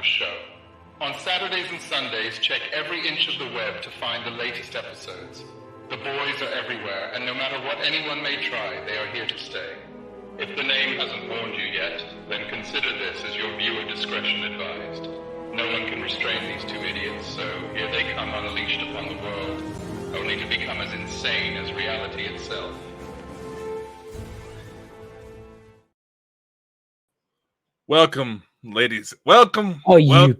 Bonkers show. On Saturdays and Sundays, check every inch of the web to find the latest episodes. The boys are everywhere, and no matter what anyone may try, they are here to stay. If the name hasn't warned you yet, then consider this as your viewer discretion advised. No one can restrain these two idiots, so here they come unleashed upon the world, only to become as insane as reality itself. Welcome, ladies. Welcome, ladies.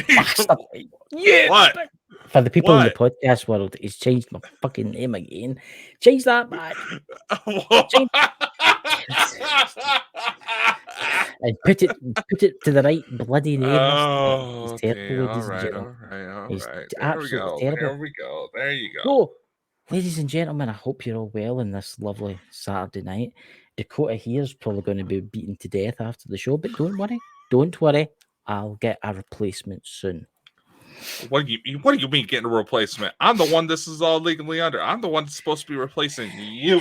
Bastard. Yeah. What? For the people in the podcast world, he's changed my fucking name again. Change that back. Change. And put it to the right bloody name. Oh, He's terrible, okay. ladies and All gentlemen. right. He's There we absolutely go. terrible. There you go. So, ladies and gentlemen, I hope you're all well on this lovely Saturday night. Dakota here's probably going to be beaten to death after the show, but don't worry. I'll get a replacement soon. What do you mean getting a replacement? I'm the one this is all legally under. I'm the one that's supposed to be replacing you.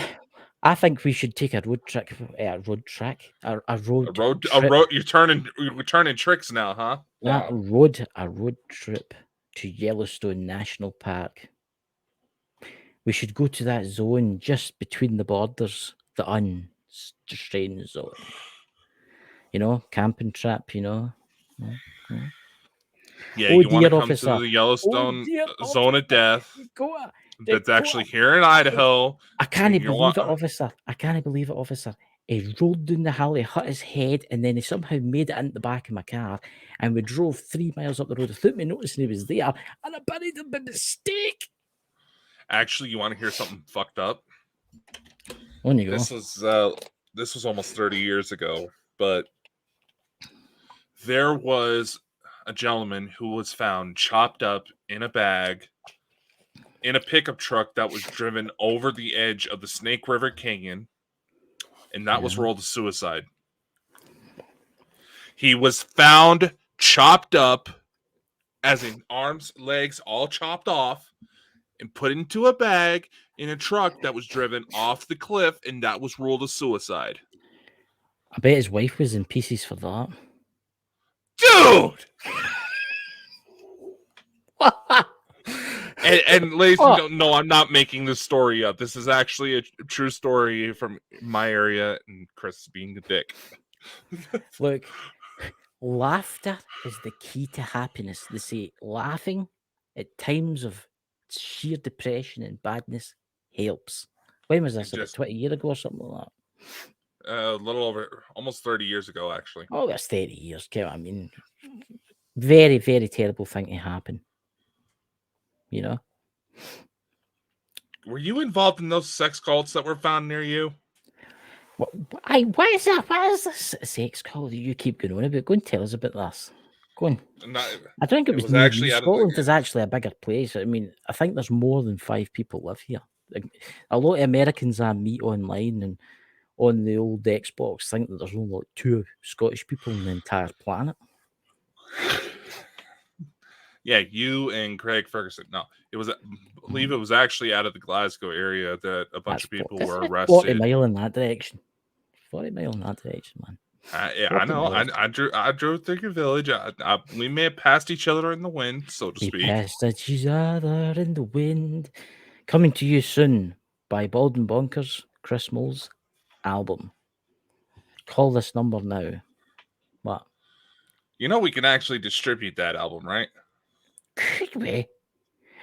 I think we should take a road trip. You're turning tricks now, huh? A road trip to Yellowstone National Park. We should go to that zone just between the borders, the unrestrained zone. You know, camping trap. You know. Yeah, you want to come to the Yellowstone zone of death. That's actually here in Idaho. I can't believe it, officer. He rolled down the hill, he hit his head, and then he somehow made it into the back of my car. And we drove 3 miles up the road without me noticing he was there. And I buried him by mistake. Actually, you want to hear something fucked up? On you go. This was almost 30 years ago, but there was a gentleman who was found chopped up in a bag in a pickup truck that was driven over the edge of the Snake River Canyon, and that was rolled as suicide. He was found chopped up, as in arms, legs, all chopped off, and put into a bag in a truck that was driven off the cliff, and that was ruled as suicide. I bet his wife was in pieces for that. Dude! and ladies and gentlemen, no, I'm not making this story up. This is actually a true story from my area, and Chris is being a dick. Look, laughter is the key to happiness. They say laughing at times of sheer depression and badness helps. When was this? About 20 years ago or something like that? A little over, almost 30 years ago, actually. Oh, that's 30 years. I mean, very, very terrible thing to happen. You know? Were you involved in those sex cults that were found near you? What is that? What is this sex cult that you keep going on about? Go and tell us about this. Go on. I think it was actually Scotland is actually a bigger place. I mean, I think there's more than 5 people live here. A lot of Americans I meet online and on the old Xbox think that there's only like 2 Scottish people on the entire planet. Yeah, you and Craig Ferguson. No, I believe it was actually out of the Glasgow area that a bunch of people were arrested. 40 mile in that direction. 40 mile in that direction, man. Yeah, I know. I drove through your village. We may have passed each other in the wind, so to speak. We passed each other in the wind. Coming to you soon by Bald and Bonkers, Chris Mole's album. Call this number now. What? You know we can actually distribute that album, right? Could we?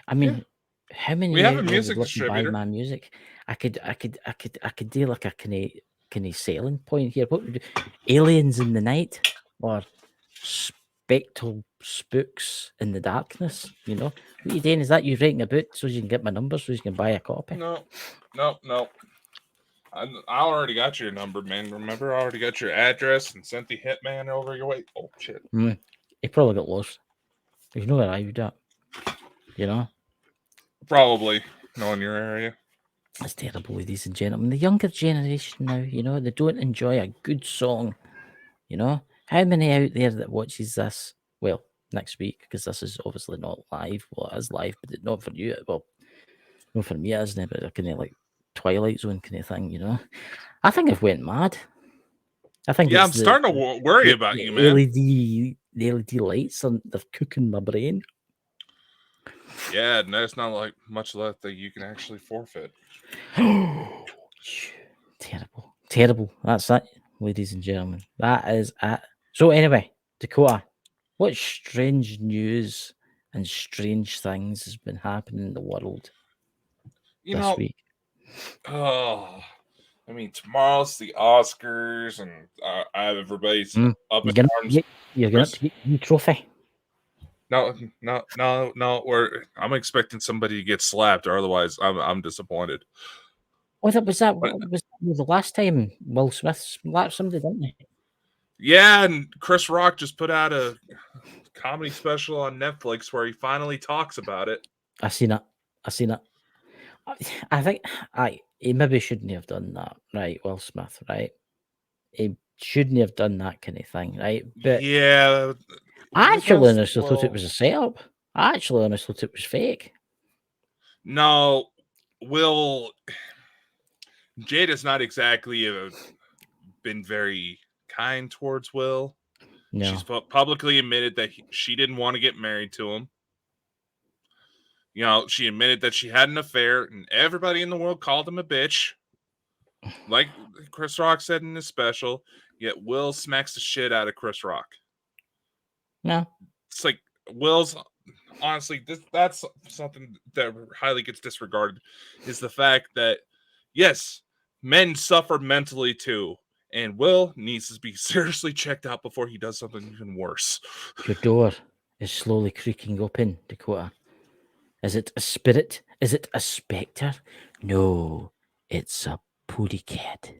I mean, how many? We have a music distributor. Buy my music. I could do like a kind of selling point here. What would you do? Aliens in the Night or Spectral Spooks in the Darkness? You know what you doing? Is that you writing a book so you can get my number so you can buy a copy? No. I already got your number, man. Remember, I already got your address and sent the hitman over your way. Oh shit! He probably got lost. You know where I would at? You know? Probably. Knowing your area. That's terrible, ladies and gentlemen. The younger generation now, you know, they don't enjoy a good song. You know? How many out there that watches this? Well, next week, because this is obviously not live. Well, it is live, but not for you. Well, not for me, isn't it? But a kind of like Twilight Zone kind of thing, you know? I think I've went mad. I think I'm starting to worry about you, man. the LED lights, and they're cooking my brain. Yeah, and there's not like much left that you can actually forfeit. Terrible. That's it, ladies and gentlemen. That is it. So anyway, Dakota, what strange news and strange things has been happening in the world this week? Oh, I mean, tomorrow's the Oscars, and everybody's up in arms. You're going to pick the trophy. No. I'm expecting somebody to get slapped, or otherwise, I'm disappointed. Was that the last time Will Smith slapped somebody, didn't he? Yeah, and Chris Rock just put out a comedy special on Netflix where he finally talks about it. I seen it. I think he maybe shouldn't have done that, right? Will Smith, right? He shouldn't have done that kind of thing, right? But yeah, I actually honestly thought it was a setup. I actually honestly thought it was fake. No, Jade has not exactly been very kind towards Will. No. She's publicly admitted that she didn't want to get married to him. You know, she admitted that she had an affair, and everybody in the world called him a bitch. Like Chris Rock said in his special, yet Will smacks the shit out of Chris Rock. No. It's like Will's, honestly, that's something that highly gets disregarded, is the fact that, yes, men suffer mentally too. And Will needs to be seriously checked out before he does something even worse. Your door is slowly creaking open, Dakota. Is it a spirit? Is it a spectre? No, it's a pooty cat.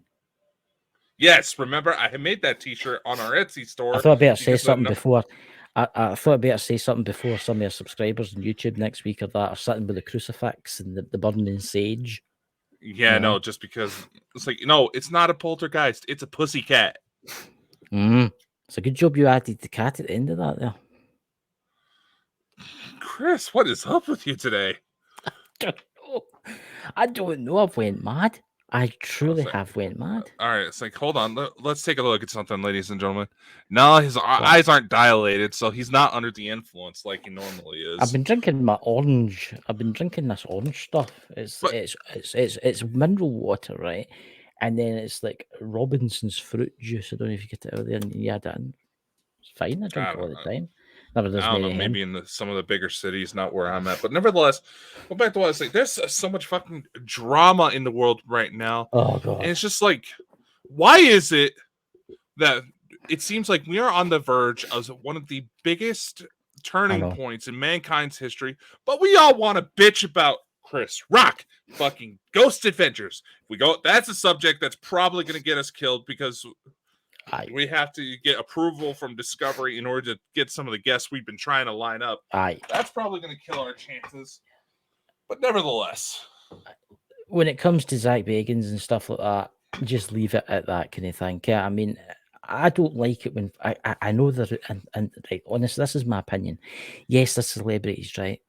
Yes, remember, I made that t-shirt on our Etsy store. I thought I'd better say something before. I thought I'd better say something before some of your subscribers on YouTube next week are sitting with the crucifix and the burning sage. Yeah, no, just because it's like, no, it's not a poltergeist. It's a pussy cat. It's a good job you added the cat at the end of that there. Chris, what is up with you today? I don't know. I've went mad. I truly have went mad. All right, it's like, hold on. Let's take a look at something, ladies and gentlemen. No, his eyes aren't dilated, so he's not under the influence like he normally is. I've been drinking my orange. I've been drinking this orange stuff. It's mineral water, right? And then it's like Robinson's fruit juice. I don't know if you get it out there and you add it in. It's fine. I drink it all the time. I don't know, maybe in some of the bigger cities, not where I'm at. But nevertheless, go back to what I was saying. There's so much fucking drama in the world right now. Oh, God. And it's just like, why is it that it seems like we are on the verge of one of the biggest turning points in mankind's history, but we all want to bitch about Chris Rock fucking Ghost Adventures. That's a subject that's probably going to get us killed because we have to get approval from Discovery in order to get some of the guests we've been trying to line up. That's probably going to kill our chances. But nevertheless, when it comes to Zach Bagans and stuff like that, just leave it at that kind of thing. Yeah, I mean, I don't like it when I know that, and right, honestly, this is my opinion. Yes, they're celebrities, right?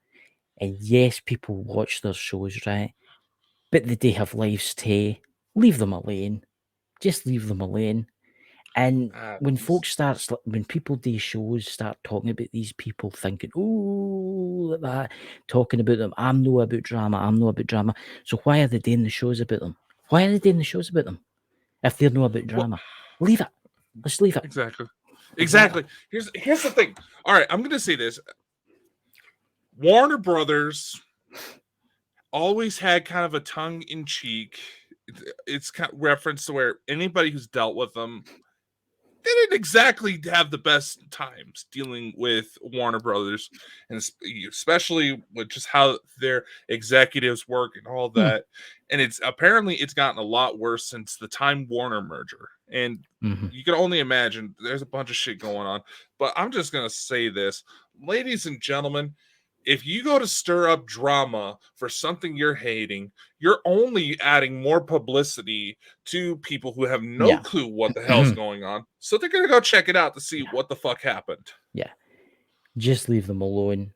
And yes, people watch their shows, right? But they have lives too. Leave them alone. Just leave them alone. And when people do shows, start talking about these people, thinking, oh, like that, talking about them. I'm no about drama. So why are they doing the shows about them? Why are they doing the shows about them if they're not about drama? Leave it. Let's leave it. Exactly. Here's the thing. All right, I'm going to say this. Warner Brothers always had kind of a tongue-in-cheek. It's kind of reference to where anybody who's dealt with them, they didn't exactly have the best times dealing with Warner Brothers, and especially with just how their executives work and all that. And it's gotten a lot worse since the Time Warner merger. And you can only imagine there's a bunch of shit going on. But I'm just going to say this, ladies and gentlemen, if you go to stir up drama for something you're hating, you're only adding more publicity to people who have no clue what the hell's going on. So they're going to go check it out to see what the fuck happened. Yeah. Just leave them alone.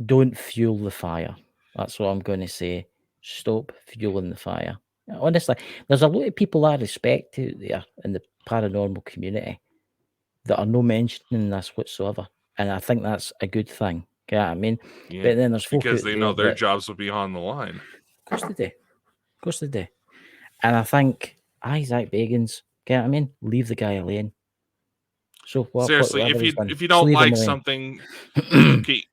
Don't fuel the fire. That's what I'm going to say. Stop fueling the fire. Honestly, there's a lot of people I respect out there in the paranormal community. that are no mentioning this whatsoever, and I think that's a good thing. You know what I mean? Yeah, but then there's folk because they know their that, jobs will be on the line. Of course they do. Of course they do. And I think, Zach Bagans, you know what I mean? Leave the guy alone. So seriously, if you don't like something, okay.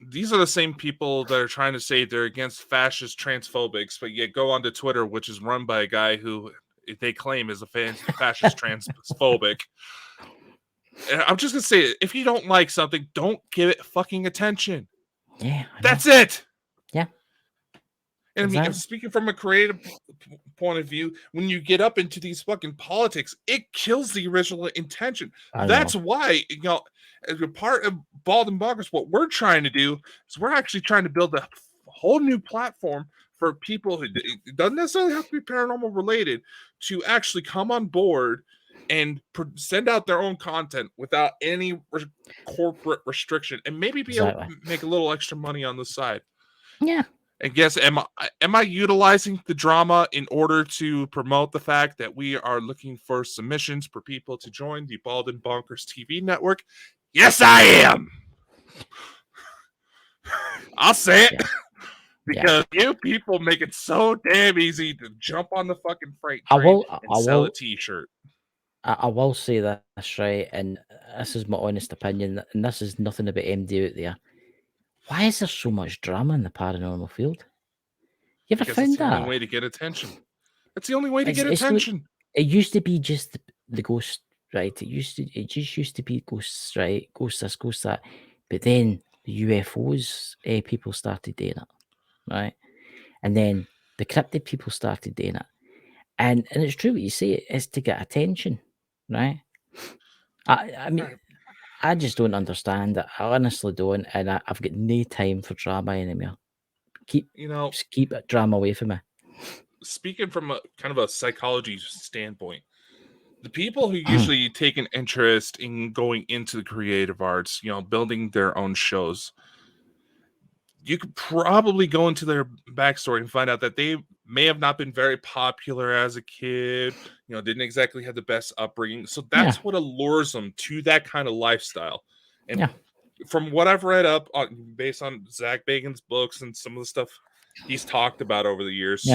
These are the same people that are trying to say they're against fascist transphobics, but yet go onto Twitter, which is run by a guy who they claim is a fascist transphobic. And I'm just gonna say it. If you don't like something, don't give it fucking attention. Yeah, that's it. Yeah. And exactly. I mean, speaking from a creative point of view, when you get up into these fucking politics, it kills the original intention. That's why, as a part of Bald and Bonkers, what we're trying to do is we're actually trying to build a whole new platform for people who it doesn't necessarily have to be paranormal related to actually come on board and send out their own content without any corporate restriction, and maybe be able to make a little extra money on the side. Yeah. And guess, am I utilizing the drama in order to promote the fact that we are looking for submissions for people to join the Bald and Bonkers TV network? Yes, I am. I'll say it. Because you people make it so damn easy to jump on the fucking freight train and sell a t-shirt. I will say this, right, and this is my honest opinion, and this is nothing about MD out there. Why is there so much drama in the paranormal field? You ever found that? It's the only way to get attention. That's the only way to get attention. It used to be just the ghost, right? It just used to be ghosts, right? Ghost this, ghost that. But then the UFOs, people started doing it, right? And then the cryptid people started doing it. And it's true what you say, it's to get attention, right? I mean, I just don't understand it. I honestly don't, and I've got no time for drama anymore. Keep drama away from me. Speaking from a kind of a psychology standpoint, the people who usually take an interest in going into the creative arts, building their own shows, you could probably go into their backstory and find out that they may have not been very popular as a kid, didn't exactly have the best upbringing. So that's what allures them to that kind of lifestyle. And from what I've read up on, based on Zach Bagans' books and some of the stuff he's talked about over the years,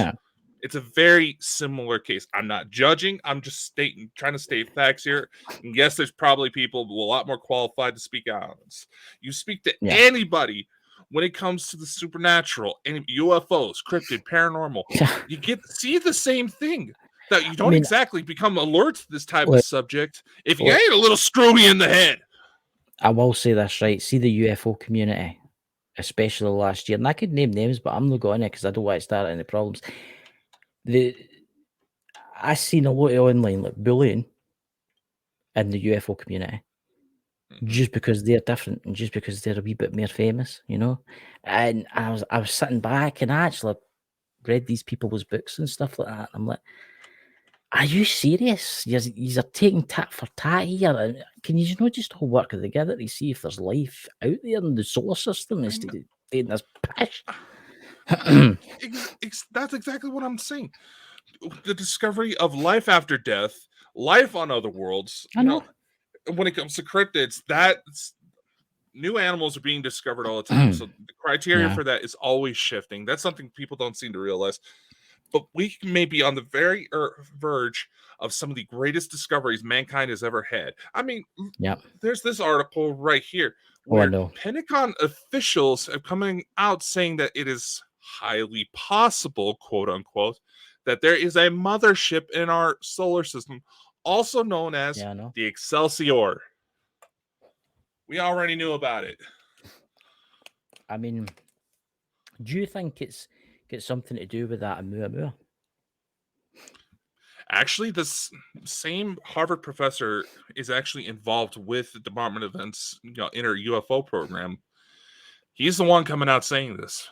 it's a very similar case. I'm not judging. I'm just trying to state facts here. And yes, there's probably people a lot more qualified to speak out on this. You speak to anybody when it comes to the supernatural, any UFOs, cryptid, paranormal, you see the same thing. That you don't exactly become alert to this type of subject if you ain't a little screwy in the head. I will say this, right? See the UFO community, especially last year, and I could name names, but I'm not going to because I don't want to start any problems. I seen a lot of online like bullying in the UFO community. Just because they're different and just because they're a wee bit more famous, And I was sitting back and I actually read these people's books and stuff like that. And I'm like, are you serious? You're taking tat for tat here. Can you not just all work together to see if there's life out there in the solar system instead of doing this pish? That's exactly what I'm saying. The discovery of life after death, life on other worlds. I know. When it comes to cryptids, that's new animals are being discovered all the time. So the criteria for that is always shifting. That's something people don't seem to realize. But we may be on the very verge of some of the greatest discoveries mankind has ever had. I mean, there's this article right here where Pentagon officials are coming out saying that it is highly possible, quote unquote, that there is a mothership in our solar system, also known as the Excelsior. We already knew about it. I mean, do you think it's got something to do with that Oumuamua? Actually, this same Harvard professor is actually involved with the Department of Defense, inner UFO program. He's the one coming out saying this.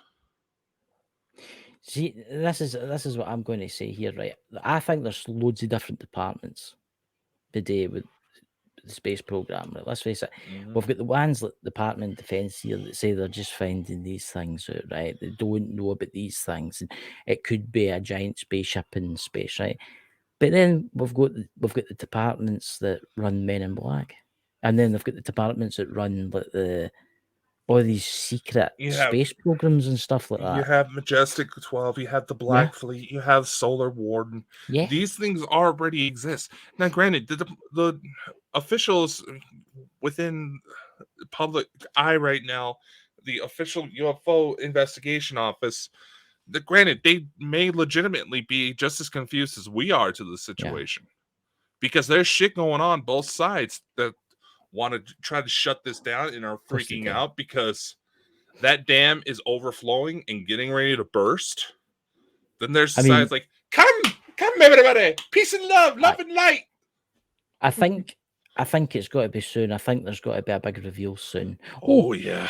See, this is what I'm going to say here, right? I think there's loads of different departments today with the space program. Right? Let's face it, we've got the ones like the Department of Defense here that say they're just finding these things out, right? They don't know about these things, and it could be a giant spaceship in space, right? But then we've got the departments that run Men in Black, And then they've got the departments that run like all these secret space programs and stuff like that. You have Majestic 12, you have the Black Fleet, you have Solar Warden. Yeah. These things already exist. Now, granted, the officials within public eye right now, the official UFO investigation office, granted, they may legitimately be just as confused as we are to the situation. Because there's shit going on both sides that want to try to shut this down and are freaking out because that dam is overflowing and getting ready to burst. Then there's sides like, come everybody, peace and love and light. I think it's got to be soon. I think there's got to be a big reveal soon. Oh yeah.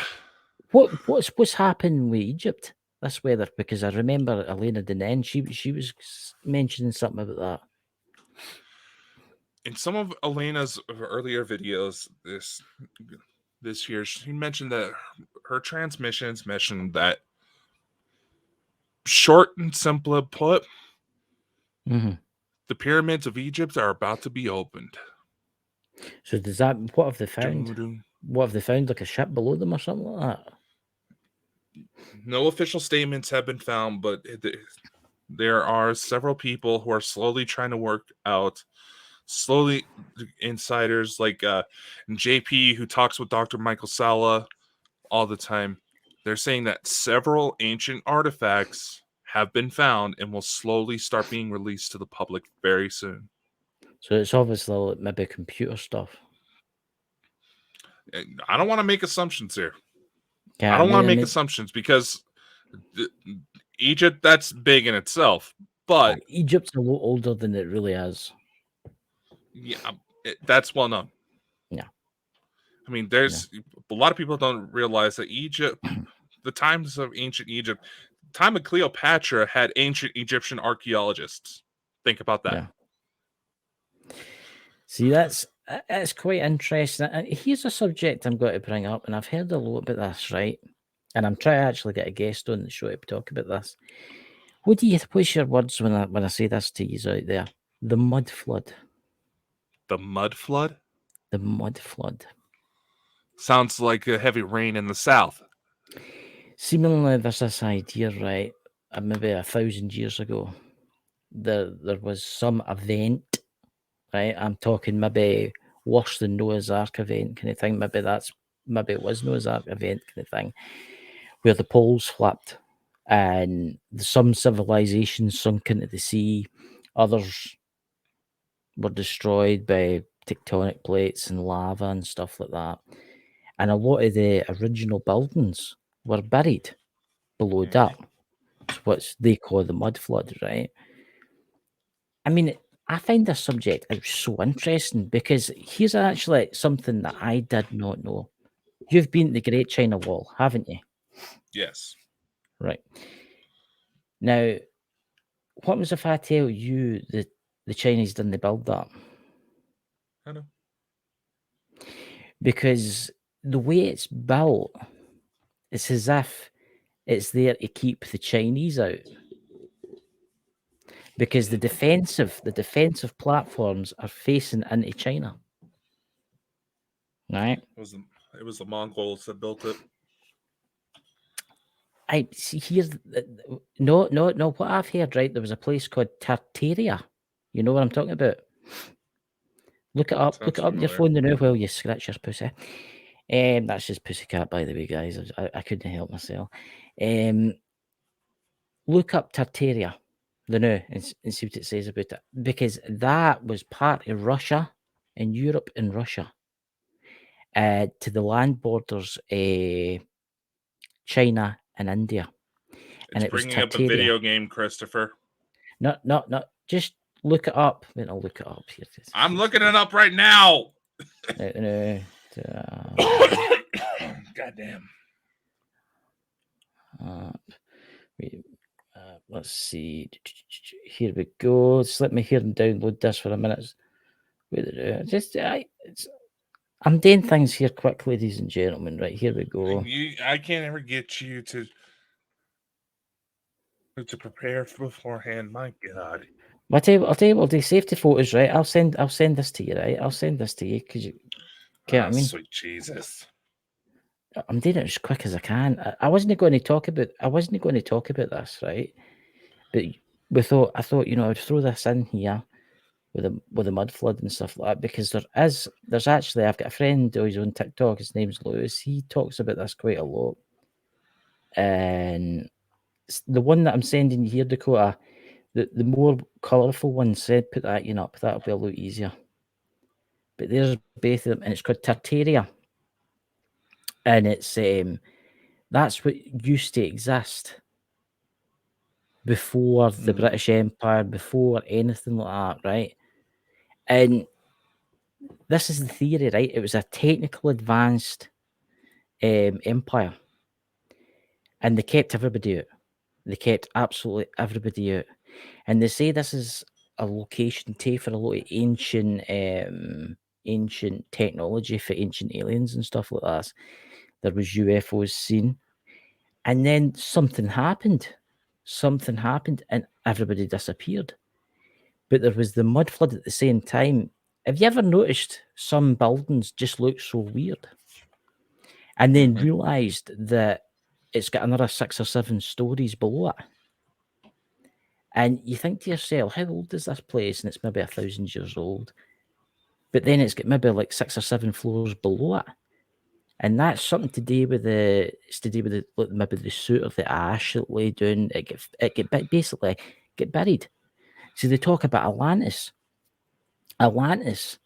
What's happened with Egypt this weather? Because I remember Elena Dennen, she was mentioning something about that. In some of Elena's earlier videos this year, she mentioned that her transmissions mentioned that, short and simple put, the pyramids of Egypt are about to be opened. So does that, what have they found? What have they found, like a ship below them or something like that? No official statements have been found, but there are several people who are slowly trying to work out, insiders like JP, who talks with Dr. Michael Salla all the time. They're saying that several ancient artifacts have been found and will slowly start being released to the public very soon. So it's obviously like maybe computer stuff. I don't want to make assumptions here. I don't want to make assumptions because Egypt, that's big in itself. But Egypt's a lot older than it really is. Yeah, that's well known. Yeah. I mean, there's a lot of people don't realize that Egypt, the times of ancient Egypt, time of Cleopatra had ancient Egyptian archaeologists. Think about that. Yeah. See, that's quite interesting. And here's a subject I'm going to bring up, and I've heard a lot about this, right? And I'm trying to actually get a guest on the show to talk about this. What's your words when I say this to you out there? The mud flood. The mud flood? The mud flood. Sounds like a heavy rain in the south. Seemingly, there's this idea, right? Maybe 1,000 years ago, there was some event, right? I'm talking maybe worse than Noah's Ark event kind of thing. Maybe it was Noah's Ark event kind of thing, where the poles flipped and some civilizations sunk into the sea, others were destroyed by tectonic plates and lava and stuff like that. And a lot of the original buildings were buried below that. It's what they call the mud flood, right? I mean, I find this subject so interesting because here's actually something that I did not know. You've been to the Great China Wall, haven't you? Yes. Right. Now, what was if I tell you that the Chinese didn't build that? I know. Because the way it's built, it's as if it's there to keep the Chinese out. Because the defensive platforms are facing into China. Right? It was the Mongols that built it. I see. Here's no. What I've heard, right? There was a place called Tartaria. You know what I'm talking about? Look it up. Look it up on your phone now while you scratch your pussy. That's just pussycat, by the way, guys. I couldn't help myself. Look up Tartaria, the now, and see what it says about it, because that was part of Russia and Europe and Russia, to the land borders, China and India. And it was bringing up a video game, Christopher. No. Just look it up. I'll look it up here. I'm looking it up right now. Goddamn. Let's see. Here we go. Just let me hear and download this for a minute. I'm doing things here quick, ladies and gentlemen. Right, here we go. I can't ever get you to prepare beforehand. My God. I'll tell you what, I'll do safety photos, right? I'll send this to you, right? I'll send this to you because Okay, I mean, sweet Jesus. I'm doing it as quick as I can. I wasn't going to talk about this, right? But I thought, I'd throw this in here with the mud flood and stuff like that, because there's actually, I've got a friend who's on TikTok, his name's Lewis, he talks about this quite a lot. And the one that I'm sending you here, Dakota, the more colourful one, said put that up, that'll be a lot easier. But there's both of them, and it's called Tartaria. And it's that's what used to exist before the British Empire, before anything like that, right? And this is the theory, right? It was a technical advanced empire, and they kept everybody out. They kept absolutely everybody out, and they say this is a location for a lot of ancient technology for ancient aliens and stuff like that. There was UFOs seen, and then something happened, and everybody disappeared. But there was the mud flood at the same time. Have you ever noticed some buildings just look so weird? And then realised that it's got another 6 or 7 stories below it. And you think to yourself, how old is this place? And it's maybe 1,000 years old. But then it's got maybe like 6 or 7 floors below it. And that's something to do with maybe the soot or the ash that lay down. It basically get buried. So they talk about Atlantis. Atlantis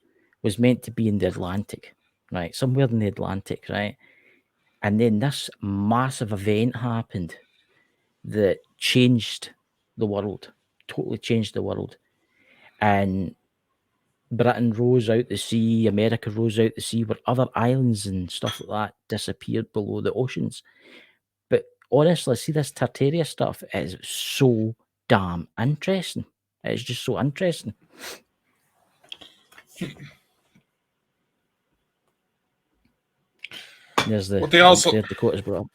was meant to be in the Atlantic, right? Somewhere in the Atlantic, right? And then this massive event happened that changed the world, totally changed the world. And Britain rose out the sea, America rose out the sea, where other islands and stuff like that disappeared below the oceans. But honestly, see, this Tartaria stuff is so damn interesting. It's just so interesting. There's the Dakota's brought up.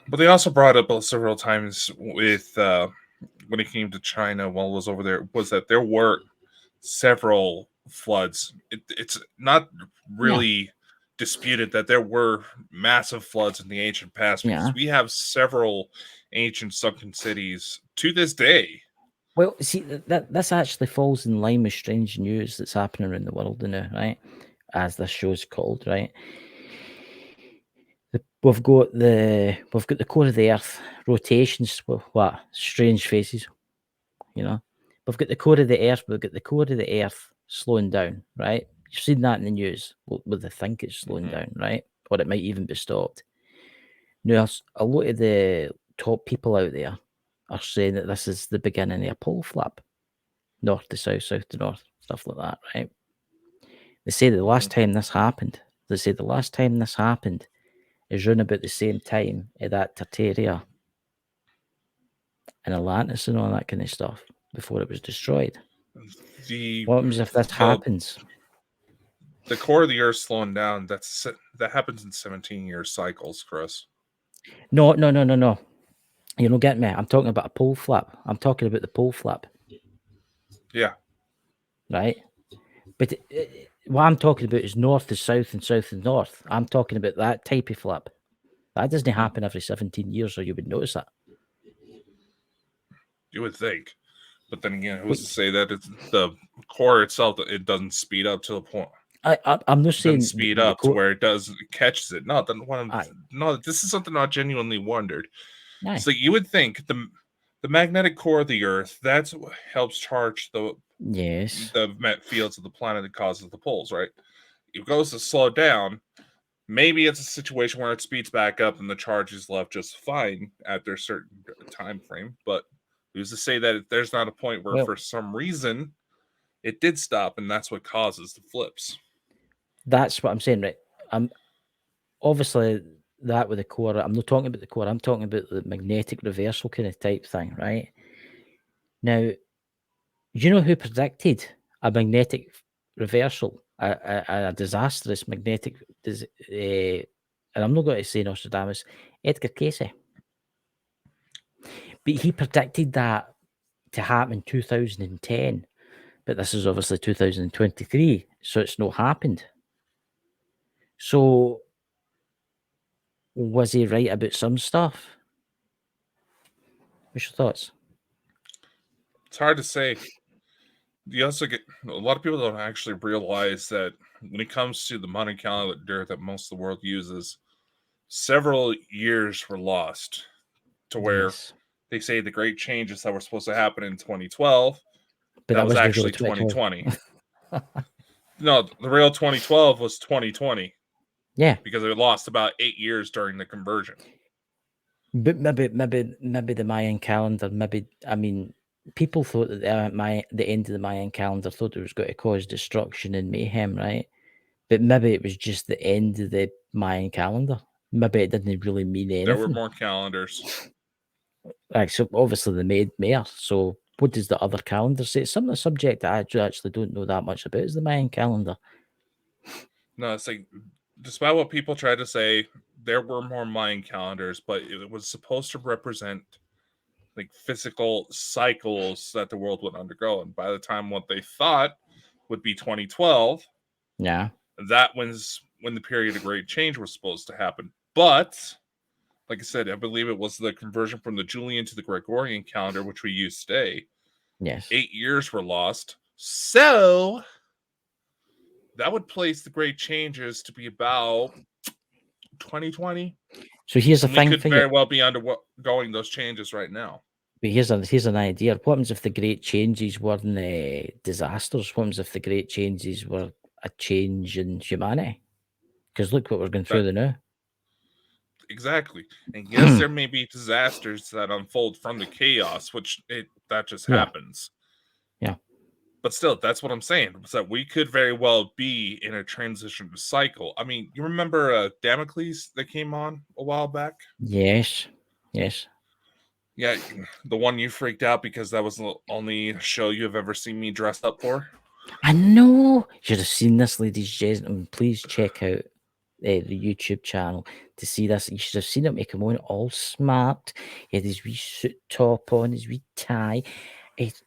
But they also brought up several times with when it came to China while I was over there, was that there were several floods. It's not really disputed that there were massive floods in the ancient past, because we have several ancient sunken cities to this day. Well, see, this actually falls in line with strange news that's happening around the world now, right? As this show's called, right? We've got the core of the Earth rotations. What strange faces, We've got the core of the Earth. We've got the core of the Earth slowing down, right? You've seen that in the news. Well, they think it's slowing down, right? Or it might even be stopped. Now, a lot of the top people out there are saying that this is the beginning of a pole flip, north to south, south to north, stuff like that, right? They say the last time this happened, is around about the same time of that Tartaria and Atlantis and all that kind of stuff before it was destroyed. What happens if this happens? The core of the Earth slowing down, that happens in 17-year cycles, Chris. No. You don't get me. I'm talking about a pole flip. I'm talking about the pole flip. Yeah. Right? But what I'm talking about is north to south and south to north. I'm talking about that type of flip. That doesn't happen every 17 years, or you would notice it. You would think. But then again, who's to say that it's the core itself, it doesn't speed up to the point. I'm not saying speed up to where it catches it. No, this is something I genuinely wondered. So you would think the magnetic core of the Earth, that's what helps charge the fields of the planet that causes the poles, right? It goes to slow down. Maybe it's a situation where it speeds back up and the charge is left just fine after a certain time frame. But who's to say that there's not a point where for some reason it did stop, and that's what causes the flips? That's what I'm saying, right? Obviously that with the core, I'm not talking about the core, I'm talking about the magnetic reversal kind of type thing, right? Now, you know who predicted a magnetic reversal, a disastrous magnetic, and I'm not going to say Nostradamus, Edgar Cayce. But he predicted that to happen in 2010. But this is obviously 2023, so it's not happened. So was he right about some stuff? What's your thoughts? It's hard to say. You also get a lot of people don't actually realize that when it comes to the Mayan calendar that most of the world uses, several years were lost to where they say the great changes that were supposed to happen in 2012, but that was actually 2020. No, the real 2012 was 2020. Yeah, because it lost about 8 years during the conversion. But maybe the Mayan calendar, people thought that the end of the Mayan calendar thought it was going to cause destruction and mayhem, right? But maybe it was just the end of the Mayan calendar. Maybe it didn't really mean anything. There were more calendars. Right, so obviously they made more. So what does the other calendar say? It's some of the subject that I actually don't know that much about is the Mayan calendar. No, it's like, despite what people try to say, there were more Mayan calendars, but it was supposed to represent like physical cycles that the world would undergo. And by the time what they thought would be 2012, that was when the period of great change was supposed to happen. But like I said, I believe it was the conversion from the Julian to the Gregorian calendar, which we use today. Yes. 8 years were lost. So that would place the great changes to be about 2020. So here's the thing. We could very well be undergoing those changes right now. But here's an idea. What happens if the great changes weren't disasters? What happens if the great changes were a change in humanity? Because look what we're going through now. Exactly. And yes, there may be disasters that unfold from the chaos, that just happens. Yeah. But still, that's what I'm saying. Is that we could very well be in a transition cycle. I mean, you remember Damocles that came on a while back? Yes. Yeah, the one you freaked out because that was the only show you have ever seen me dressed up for. I know. You should have seen this, ladies and gentlemen. Please check out the YouTube channel to see this. You should have seen him make him on all smart. He had his wee suit top on, his wee tie.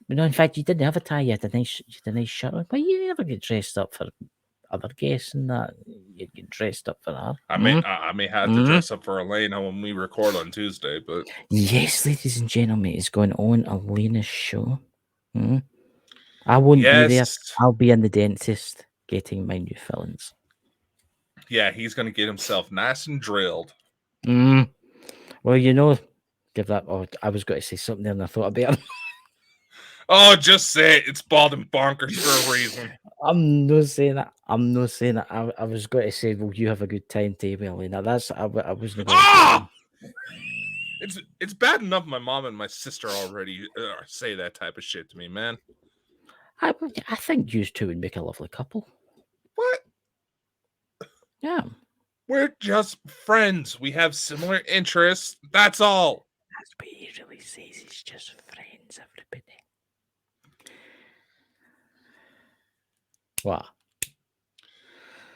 No, in fact, you didn't have a tie. You had a nice shirt on. But you never get dressed up for other guests and that. You get dressed up for that. I may have to dress up for Elena when we record on Tuesday, but yes, ladies and gentlemen, it's going on Elena's show. I won't be there. I'll be in the dentist getting my new fillings. Yeah, he's going to get himself nice and drilled. Well, give that. Oh, I was going to say something there and I thought about it. Oh, just say it. It's Bald and Bonkers for a reason. I'm not saying that. I was going to say, well, you have a good time, Elena. I wasn't going to say It's bad enough my mom and my sister already say that type of shit to me, man. I think you two would make a lovely couple. What? Yeah. We're just friends. We have similar interests. That's all. That's what he really says. He's just friends, everybody. Wow.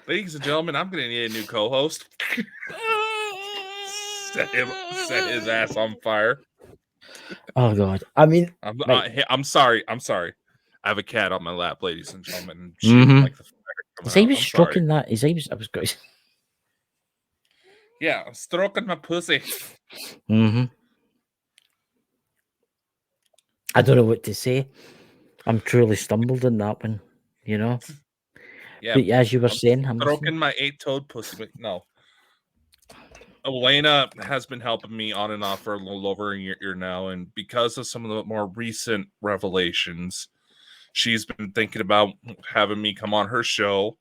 Ladies and gentlemen, I'm going to need a new co-host. set his ass on fire. Oh, God. I mean... I'm sorry. I have a cat on my lap, ladies and gentlemen. Like the fire. He was stroking that. I was going. Yeah, I'm stroking my pussy. I don't know what to say. I'm truly stumbled in that one, Yeah, but as you were saying, I'm stroking my 8-toed pussy. But no, Elena has been helping me on and off for a little over a year now, and because of some of the more recent revelations, she's been thinking about having me come on her show.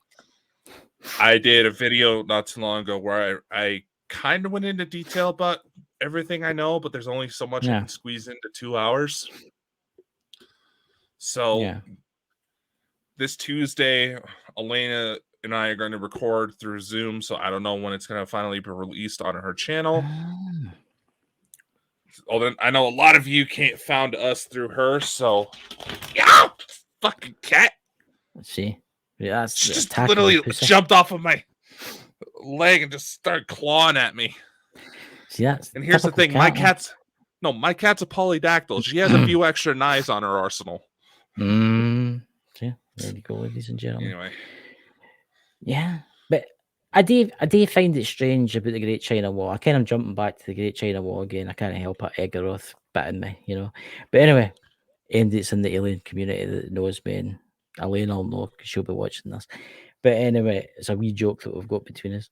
I did a video not too long ago where I kind of went into detail about everything I know, but there's only so much I can squeeze into 2 hours. So this Tuesday, Elena and I are going to record through Zoom, so I don't know when it's going to finally be released on her channel. Although I know a lot of you can't found us through her, so fucking cat. Let's see. Yeah, she just literally jumped off of my leg and just started clawing at me. See, and here's the thing: my cat's a polydactyl. She has a few extra knives on her arsenal. Yeah, there you go, ladies and gentlemen. Anyway, Yeah, but I do find it strange about the Great China Wall. I kind of jumping back to the Great China Wall again. I can't help it. Egoroth bit in me, you know. But anyway, it's in the alien community that knows me, and Elaine will know because she'll be watching this. But anyway, it's a wee joke that we've got between us.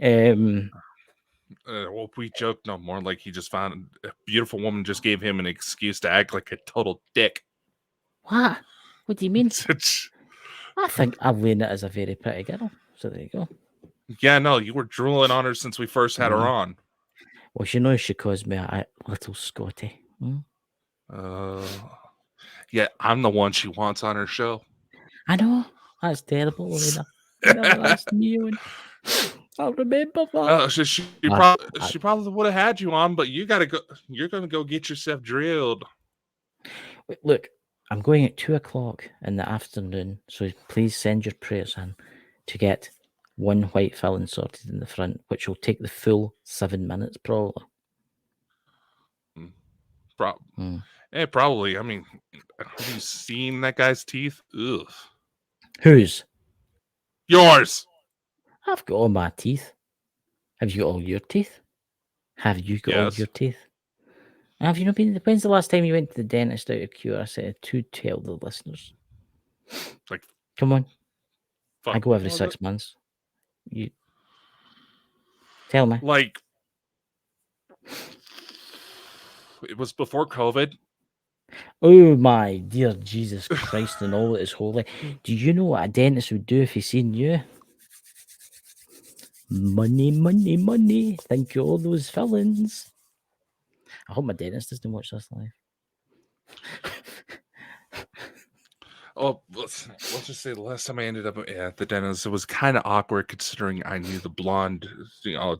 Well, we joke no more. Like he just found a beautiful woman, just gave him an excuse to act like a total dick. What? What do you mean? I think Elena is a very pretty girl. So there you go. Yeah, no, you were drooling on her since we first had her on. Well, she knows she calls me a little Scotty. Yeah, I'm the one she wants on her show. I know. That's terrible, Elena. No, that's new. I remember that. She probably would have had you on, but you gotta go. You're gonna go get yourself drilled. Look, I'm going at 2:00 in the afternoon, so please send your prayers in to get one white filling sorted in the front, which will take the full 7 minutes, probably. Yeah, probably. I mean, have you seen that guy's teeth? Ugh. Whose? Yours. I've got all my teeth. Have you got all your teeth? Have you got all your teeth? Have you not been? When's the last time you went to the dentist out of curiosity to tell the listeners? Like, come on. I go every 6 months. You tell me. Like, it was before COVID. Oh my dear Jesus Christ and all that is holy. Do you know what a dentist would do if he seen you? Money, money, money. Thank you, all those fillings. I hope my dentist doesn't watch this live. Oh, let's just say the last time I ended up at the dentist, it was kind of awkward considering I knew the blonde,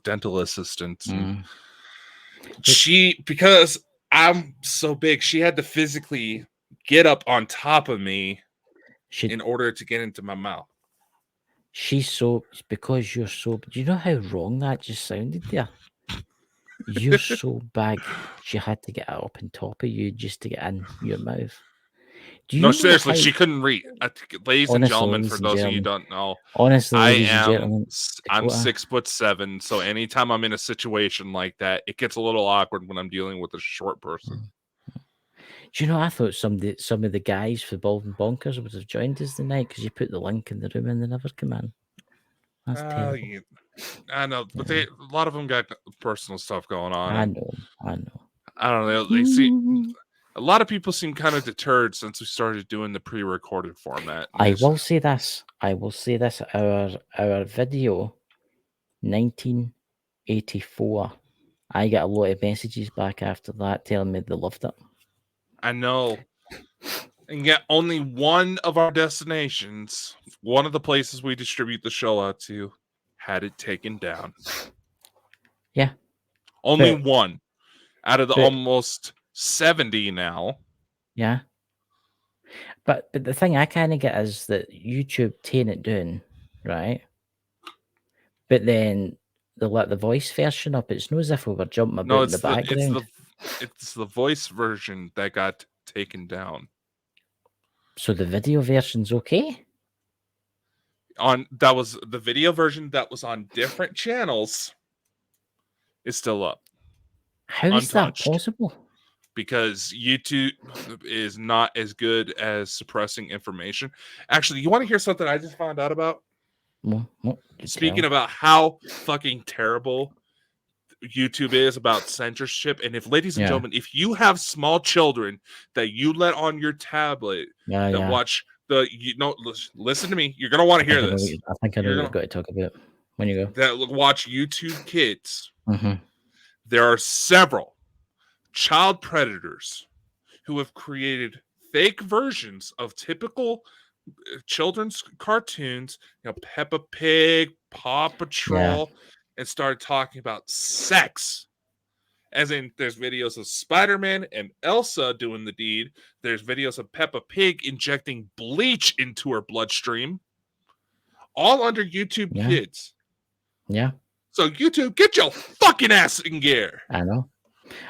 dental assistant. Because I'm so big, she had to physically get up on top of me in order to get into my mouth. Because you're so, do you know how wrong that just sounded there? You're so big, she had to get up on top of you just to get in your mouth. No, seriously, she couldn't read. Ladies and gentlemen, for those of you who don't know, I'm 6'7", so anytime I'm in a situation like that, it gets a little awkward when I'm dealing with a short person. Do you know, I thought some of the guys for Bald and Bonkers would have joined us tonight because you put the link in the room and they never come in. That's terrible. Yeah. I know, but a lot of them got personal stuff going on. I know. I don't know. They see. A lot of people seem kind of deterred since we started doing the pre-recorded format. I will say this. Our video, 1984. I got a lot of messages back after that telling me they loved it. I know. And yet only one of our destinations, one of the places we distribute the show out to, had it taken down. Yeah. Only one out of the almost 70 now. Yeah. But the thing I kind of get is that YouTube taking it down, right? But then they let the voice version up. It's not as if we were jumping about in the background. It's the voice version that got taken down. So the video version's okay? That was the video version that was on different channels is still up. How is that possible? Because YouTube is not as good as suppressing information. Actually, you want to hear something I just found out about? Speaking about how fucking terrible YouTube is about censorship, and ladies and gentlemen, if you have small children that you let on your tablet that watch listen to me, you're gonna want to hear this. I think I know what you've got to talk about when you go. That watch YouTube Kids. There are several child predators who have created fake versions of typical children's cartoons, Peppa Pig, Paw Patrol, and started talking about sex. As in, there's videos of Spider-Man and Elsa doing the deed. There's videos of Peppa Pig injecting bleach into her bloodstream. All under YouTube Kids. Yeah. So YouTube, get your fucking ass in gear. I know.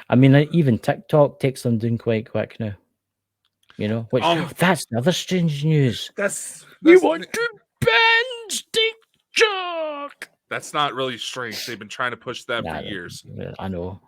I mean, even TikTok takes them doing quite quick now. You know, which that's another strange news. That's we want to ban Chuck. That's not really strange. They've been trying to push that for years. I know.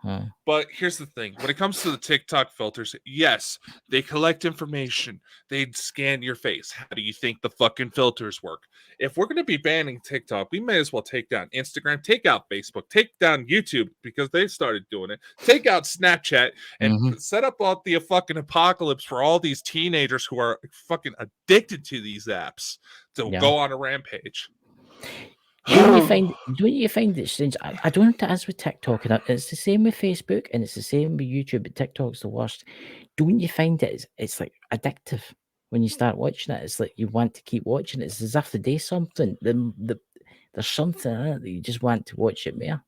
But here's the thing. When it comes to the TikTok filters, yes, they collect information. They scan your face. How do you think the fucking filters work? If we're going to be banning TikTok, we may as well take down Instagram, take out Facebook, take down YouTube because they started doing it, take out Snapchat, and set up all the fucking apocalypse for all these teenagers who are fucking addicted to these apps to go on a rampage. Don't you find it strange? I don't know what it is with TikTok, and it's the same with Facebook, and it's the same with YouTube, but TikTok's the worst. Don't you find it's like addictive when you start watching it? It's like you want to keep watching it. It's as if they do something. There's something in it that you just want to watch it more.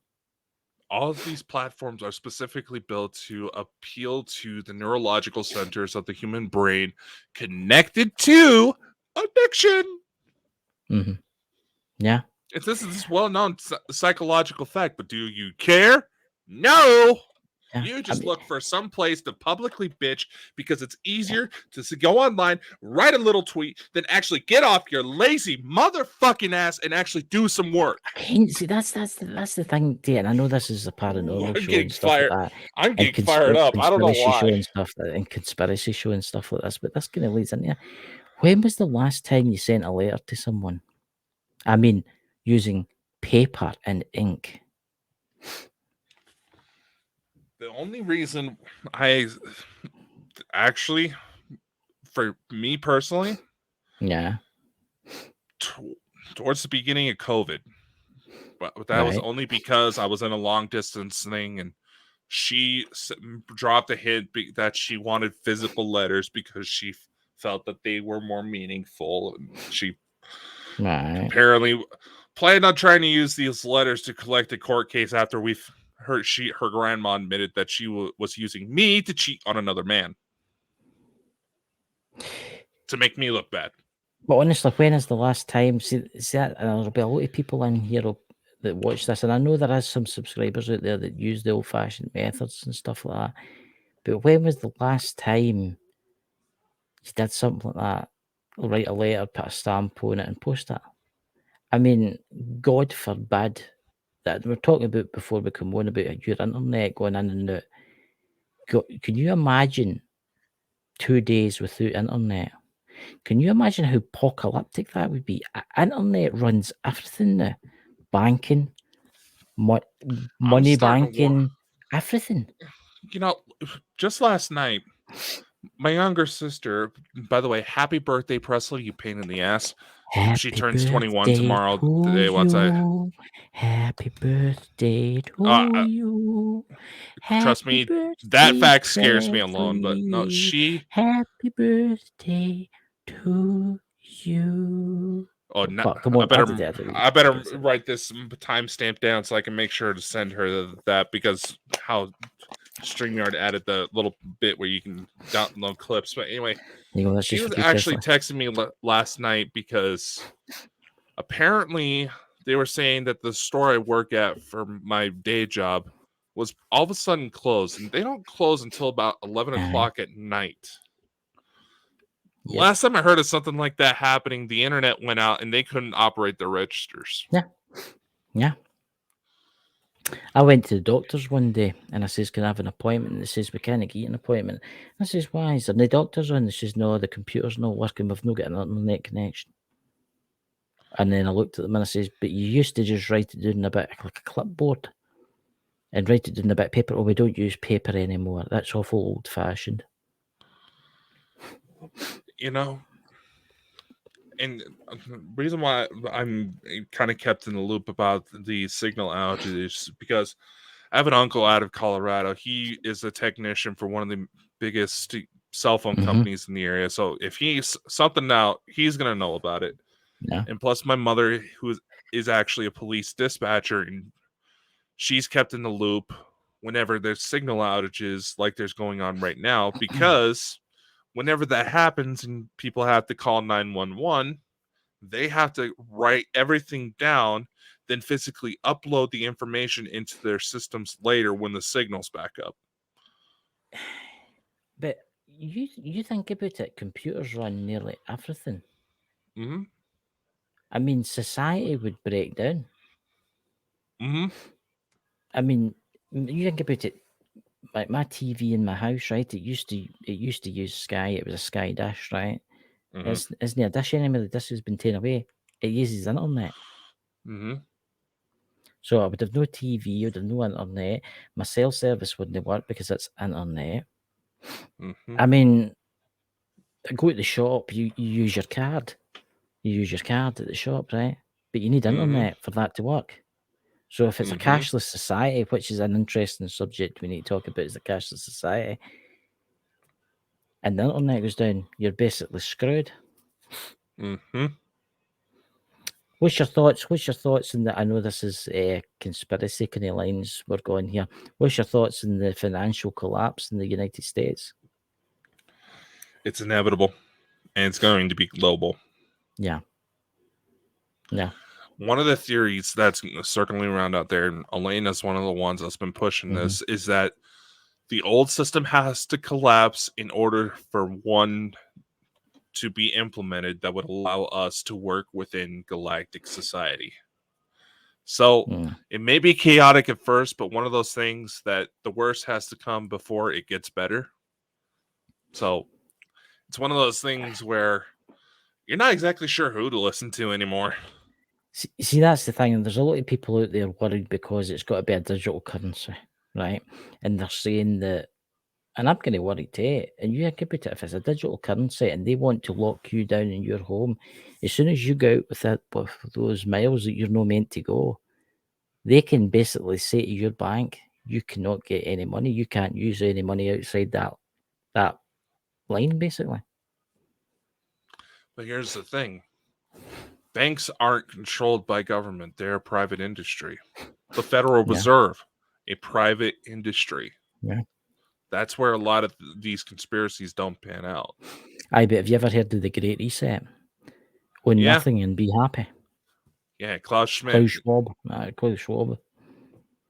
All of these platforms are specifically built to appeal to the neurological centers of the human brain connected to addiction. Mm-hmm. Yeah. This is this well-known psychological fact, but do you care? No. Yeah, you just look for some place to publicly bitch because it's easier to go online, write a little tweet, than actually get off your lazy motherfucking ass and actually do some work. See, that's the thing, Dan. I know this is a paranormal show and stuff like that. I'm getting fired up. I don't know why. Show and stuff and conspiracy show and stuff like this, but this kind of leads into. When was the last time you sent a letter to someone? I mean, using paper and ink. The only reason I actually, for me personally, towards the beginning of COVID, but that was only because I was in a long distance thing, and she dropped a hint that she wanted physical letters because she felt that they were more meaningful, and she apparently planned on trying to use these letters to collect a court case after her grandma admitted that she was using me to cheat on another man to make me look bad. But honestly, when is the last time? See that, and there'll be a lot of people in here that watch this, and I know there is some subscribers out there that use the old-fashioned methods and stuff like that. But when was the last time you did something like that? Write a letter, put a stamp on it, and post it. I mean, God forbid that we're talking about before we come on about your internet going in and out. Can you imagine 2 days without internet? Can you imagine how apocalyptic that would be? Internet runs everything now. Banking, money banking, everything. You know, just last night, my younger sister, by the way, happy birthday, Presley, you pain in the ass. She turns 21 tomorrow. Today, Happy birthday to you. Trust me, that fact scares me alone. But no, Happy birthday to you. Oh, no, I better write this timestamp down so I can make sure to send her that, because how StreamYard added the little bit where you can download clips. But anyway, she was actually texting me last night because apparently they were saying that the store I work at for my day job was all of a sudden closed, and they don't close until about 11 o'clock at night. Yep. Last time I heard of something like that happening, the internet went out and they couldn't operate their registers. Yeah. I went to the doctor's one day and I says, can I have an appointment? And they says, we can't get an appointment. I says, why? Is there no doctors on? They says, no, the computer's not working. We've not got an internet connection. And then I looked at them and I says, but you used to just write it down a bit like a clipboard and write it down a bit of paper. Oh, we don't use paper anymore. That's awful old-fashioned. You know, and the reason why I'm kind of kept in the loop about the signal outages because I have an uncle out of Colorado. He is a technician for one of the biggest cell phone companies in the area. So if he's something out, he's going to know about it. Yeah. And plus my mother, who is actually a police dispatcher, and she's kept in the loop whenever there's signal outages like there's going on right now, because whenever that happens and people have to call 911, they have to write everything down, then physically upload the information into their systems later when the signal's back up. But you think about it, computers run nearly everything. Mm-hmm. I mean, society would break down. Mm-hmm. I mean, you think about it. Like my TV in my house, right? It used to use Sky. It was a Sky dish, right? Mm-hmm. Isn't a dish anymore. The dish has been taken away. It uses internet. Mm-hmm. So I would have no TV, I would have no internet. My cell service wouldn't work because it's internet. Mm-hmm. I mean, go to the shop, you use your card. You use your card at the shop, right? But you need internet for that to work. So if it's a cashless society, which is an interesting subject we need to talk about, is the cashless society, and the internet goes down, you're basically screwed. Mm-hmm. What's your thoughts? What's your thoughts on that? I know this is conspiracy kind of lines we're going here. What's your thoughts on the financial collapse in the United States? It's inevitable, and it's going to be global. Yeah. Yeah. One of the theories that's circling around out there, and Elena's one of the ones that's been pushing this, is that the old system has to collapse in order for one to be implemented that would allow us to work within galactic society. So it may be chaotic at first, but one of those things that the worst has to come before it gets better. So it's one of those things where you're not exactly sure who to listen to anymore. See, that's the thing. There's a lot of people out there worried because it's got to be a digital currency, right? And they're saying that, and I'm going to worry too. And you think about it, if it's a digital currency and they want to lock you down in your home, as soon as you go out with those miles that you're not meant to go, they can basically say to your bank, you cannot get any money. You can't use any money outside that line, basically. But here's the thing. Banks aren't controlled by government. They're a private industry. The Federal Reserve, a private industry. Yeah. That's where a lot of these conspiracies don't pan out. Aye, but have you ever heard of the Great Reset? Own nothing and be happy. Yeah, Klaus Schmidt. Klaus Schwab.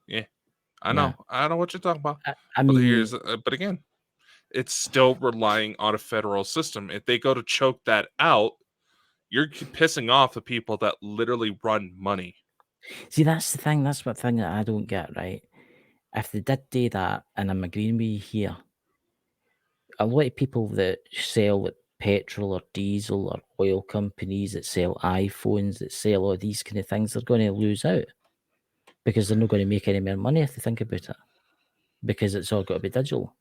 Yeah, I know. I know what you're talking about. I mean, but again, it's still relying on a federal system. If they go to choke that out, you're pissing off the people that literally run money. See, that's the thing. That's what thing that I don't get, right? If they did do that, and I'm agreeing with you here, a lot of people that sell like petrol or diesel or oil companies that sell iPhones, that sell all these kind of things, they're going to lose out because they're not going to make any more money if they think about it, because it's all got to be digital.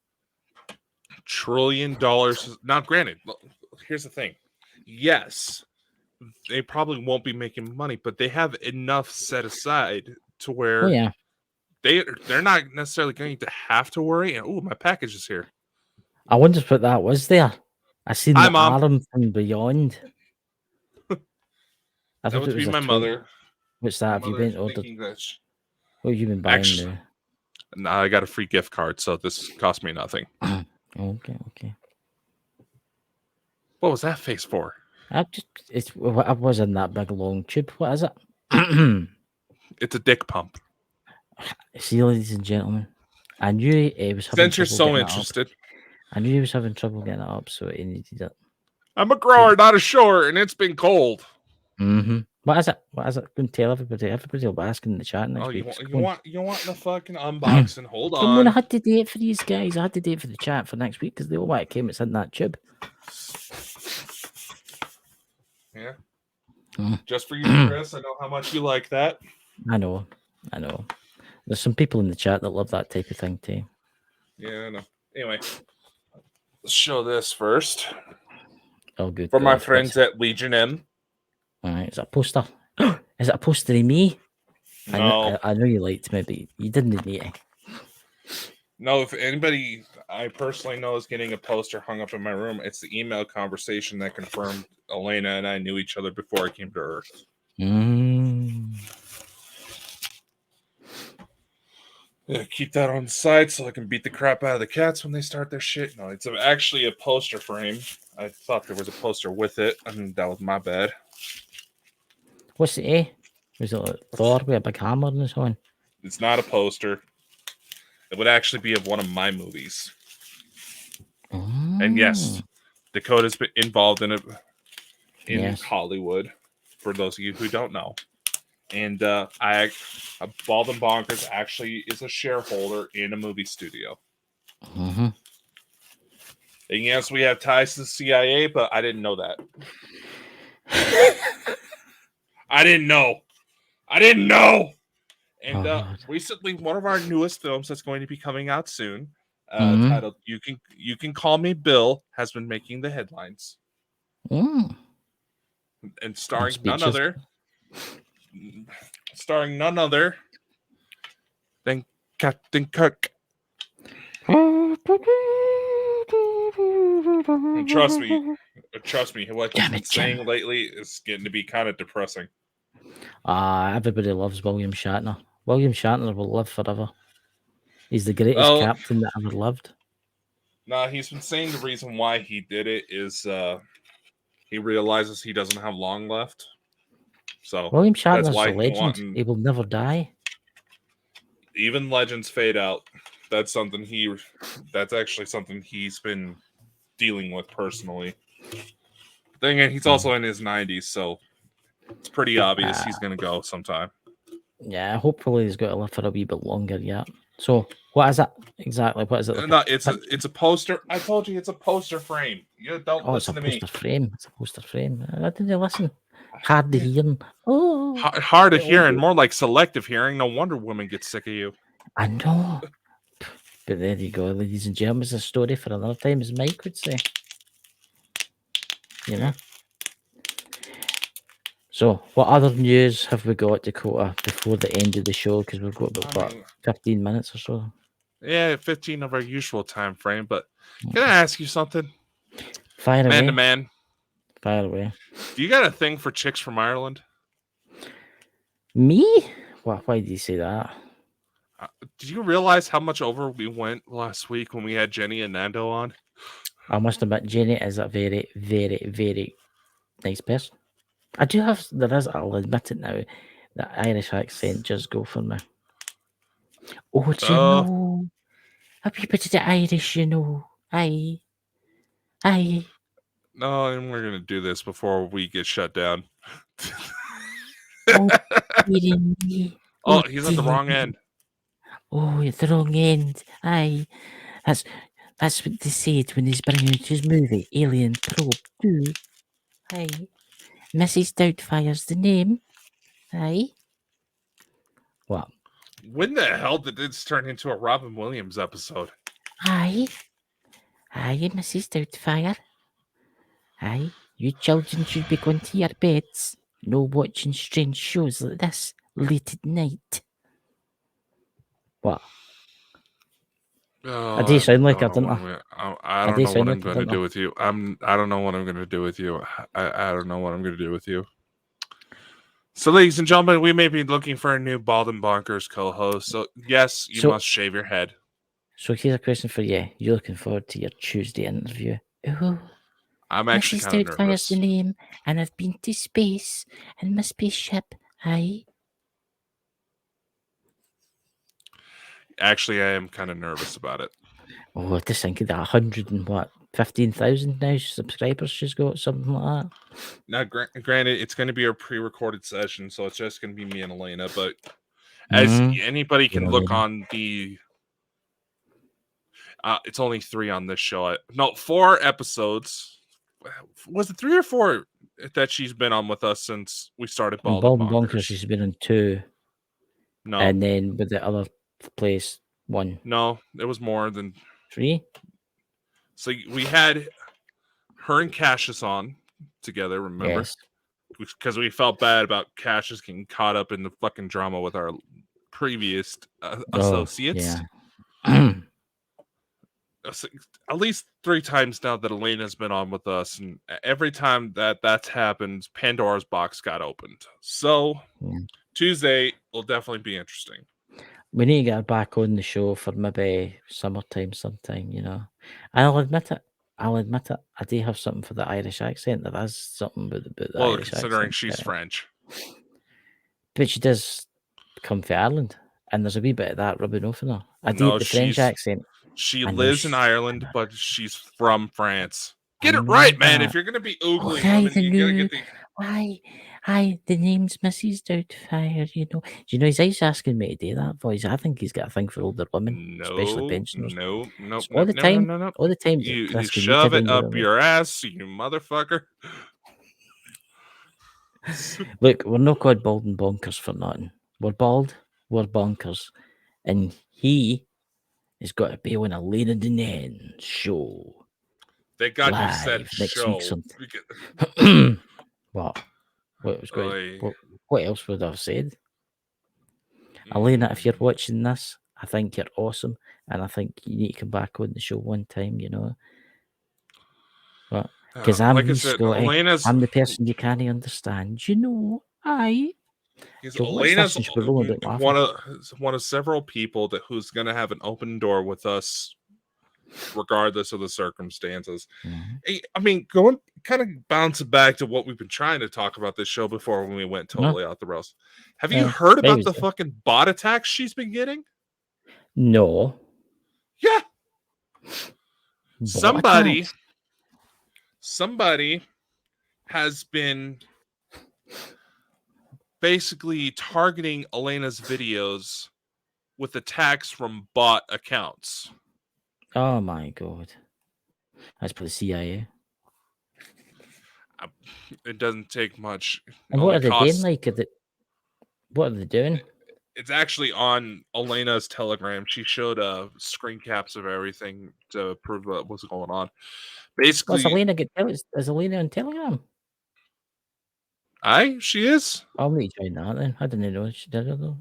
$1 trillion. Now, granted, here's the thing. Yes, they probably won't be making money, but they have enough set aside to where they're not necessarily going to have to worry. And my package is here. I wonder what that was there. I seen the arm from beyond. I thought that would be my mother. What's that? Have you been ordered? What have you been buying now? No, I got a free gift card, so this cost me nothing. Okay. What was that face for? I was in that big long tube. What is it? It's a dick pump. See, ladies and gentlemen, I knew he was having Since you're so interested, I knew he was having trouble getting it up, so he needed it. I'm a grower, not a shower, and it's been cold. What is it? Go and tell everybody. Everybody will be asking in the chat next week. You want the fucking unboxing? Hold on. Come on, I had to do it for these guys. I had to do it for the chat for next week because they all want it came. It's in that tube. Yeah. Just for you, Chris. I know how much you like that. I know. There's some people in the chat that love that type of thing too. Yeah, I know. Anyway, let's show this first. Oh, good. For my friends at Legion M. All right, is that a poster? Is it a poster of me? No. I know you liked me, but you didn't admit it. No, if anybody I personally know is getting a poster hung up in my room, it's the email conversation that confirmed Elena and I knew each other before I came to Earth. Yeah, keep that on the side so I can beat the crap out of the cats when they start their shit. No, it's actually a poster frame. I thought there was a poster with it, and that was my bad. What's it? Was it like Thor with a big hammer and so on? It's not a poster. It would actually be of one of my movies. And yes, Dakota's been involved in it in Hollywood for those of you who don't know. And Bald and Bonkers actually is a shareholder in a movie studio. Mm-hmm. And yes, we have ties to the CIA, but I didn't know that. I didn't know. And recently, one of our newest films that's going to be coming out soon, titled "You Can Call Me Bill," has been making the headlines. And starring none other than Captain Kirk. And trust me, what he's been saying lately is getting to be kind of depressing. Everybody loves William Shatner. William Shatner will live forever. He's the greatest captain that ever lived. Nah, he's been saying the reason why he did it is he realizes he doesn't have long left. So William Shatner's a legend. He will never die. Even legends fade out. That's actually something he's been dealing with personally. Then again, he's also in his 90s, so it's pretty obvious he's going to go sometime. Yeah, hopefully he's got to live for a wee bit longer, yeah. So, what is that exactly? What is it? No, it's a poster. I told you it's a poster frame. You don't listen to me. It's a poster frame. I didn't listen. Hard to hearing. Oh, hard of hearing. More like selective hearing. No wonder women get sick of you. I know. But there you go, ladies and gentlemen. It's a story for another time, as Mike would say. You know? So, what other news have we got, Dakota, before the end of the show? Because we've got about 15 minutes or so. Yeah, 15 of our usual time frame. But can I ask you something? Fire away. Man to man. Fire away. Do you got a thing for chicks from Ireland? Me? Why did you say that? Did you realize how much over we went last week when we had Jenny and Nando on? I must admit, Jenny is a very, very, very nice person. I'll admit it now, the Irish accent just go for me. Oh, do you know? A wee bit of the Irish, you know. Aye. No, and we're going to do this before we get shut down. Oh, he's at the wrong end. Oh, at the wrong end. Aye. That's what they said when he's bringing out his movie, Alien Probe 2. Aye. Mrs. Doubtfire's the name. Aye. What? When the hell did this turn into a Robin Williams episode? Aye, Mrs. Doubtfire. Aye, you children should be going to your beds. No watching strange shows like this late at night. What? I do sound like I don't know. I don't know what I'm going to do with you. I don't know what I'm going to do with you. I don't know what I'm going to do with you. So, ladies and gentlemen, we may be looking for a new Bald and Bonkers co-host. So, yes, you must shave your head. So, here's a question for you. You're looking forward to your Tuesday interview. Oh, I'm actually kind of nervous. The name, and I've been to space and my spaceship. Aye. Actually, I am kind of nervous about it. Oh, just think of that 115,000 now subscribers she's got, something like that. Now, granted, it's going to be a pre-recorded session, so it's just going to be me and Elena. But as anybody can look on the, it's only 3 on this show. 4 episodes. Was it 3 or 4 that she's been on with us since we started Bald and Bonkers? She's been on 2. No, and then with the other place 1. No, it was more than 3. So we had her and Cassius on together, remember? Yes. Because we felt bad about Cassius getting caught up in the fucking drama with our previous associates. Yeah. At least 3 times now that Elena's been on with us, and every time that's happened, Pandora's box got opened. So Tuesday will definitely be interesting. We need to get her back on the show for maybe summertime sometime, you know. I'll admit it. I do have something for the Irish accent. There is something about the Irish accent. Well, considering she's French. But she does come from Ireland, and there's a wee bit of that rubbing off on her. I do the French accent. She lives in Ireland, but she's from France. Get it right, man. If you're going to be oogling women, you got to get the... Aye, the name's Mrs. Doubtfire, you know. Do you know he's asking me to do that voice? I think he's got a thing for older women, especially pensioners. No. All the time. You Chris, when shove you it up your ass, you motherfucker. Look, we're not called Bald and Bonkers for nothing. We're bald, we're bonkers. And he has got to be on a Lane of the Nen show. Thank God you said next show. Week What? What else would I have said? Elena, if you're watching this, I think you're awesome. And I think you need to come back on the show one time, you know. Because I'm like I said, Elena's... I'm the person you can't understand. You know, Elena's one of several people who's going to have an open door with us, regardless of the circumstances. Mm-hmm. I mean, going kind of bouncing back to what we've been trying to talk about this show before when we went totally out the rails. Have you heard about the fucking bot attacks she's been getting? No. Yeah. Somebody has been basically targeting Elena's videos with attacks from bot accounts. Oh my God. That's for the CIA. It doesn't take much. And what are they doing? What are they doing? It's actually on Elena's Telegram. She showed screen caps of everything to prove what's going on. Basically, is Elena on Telegram? Aye, she is. I'll need to join that then. I didn't know she did it though.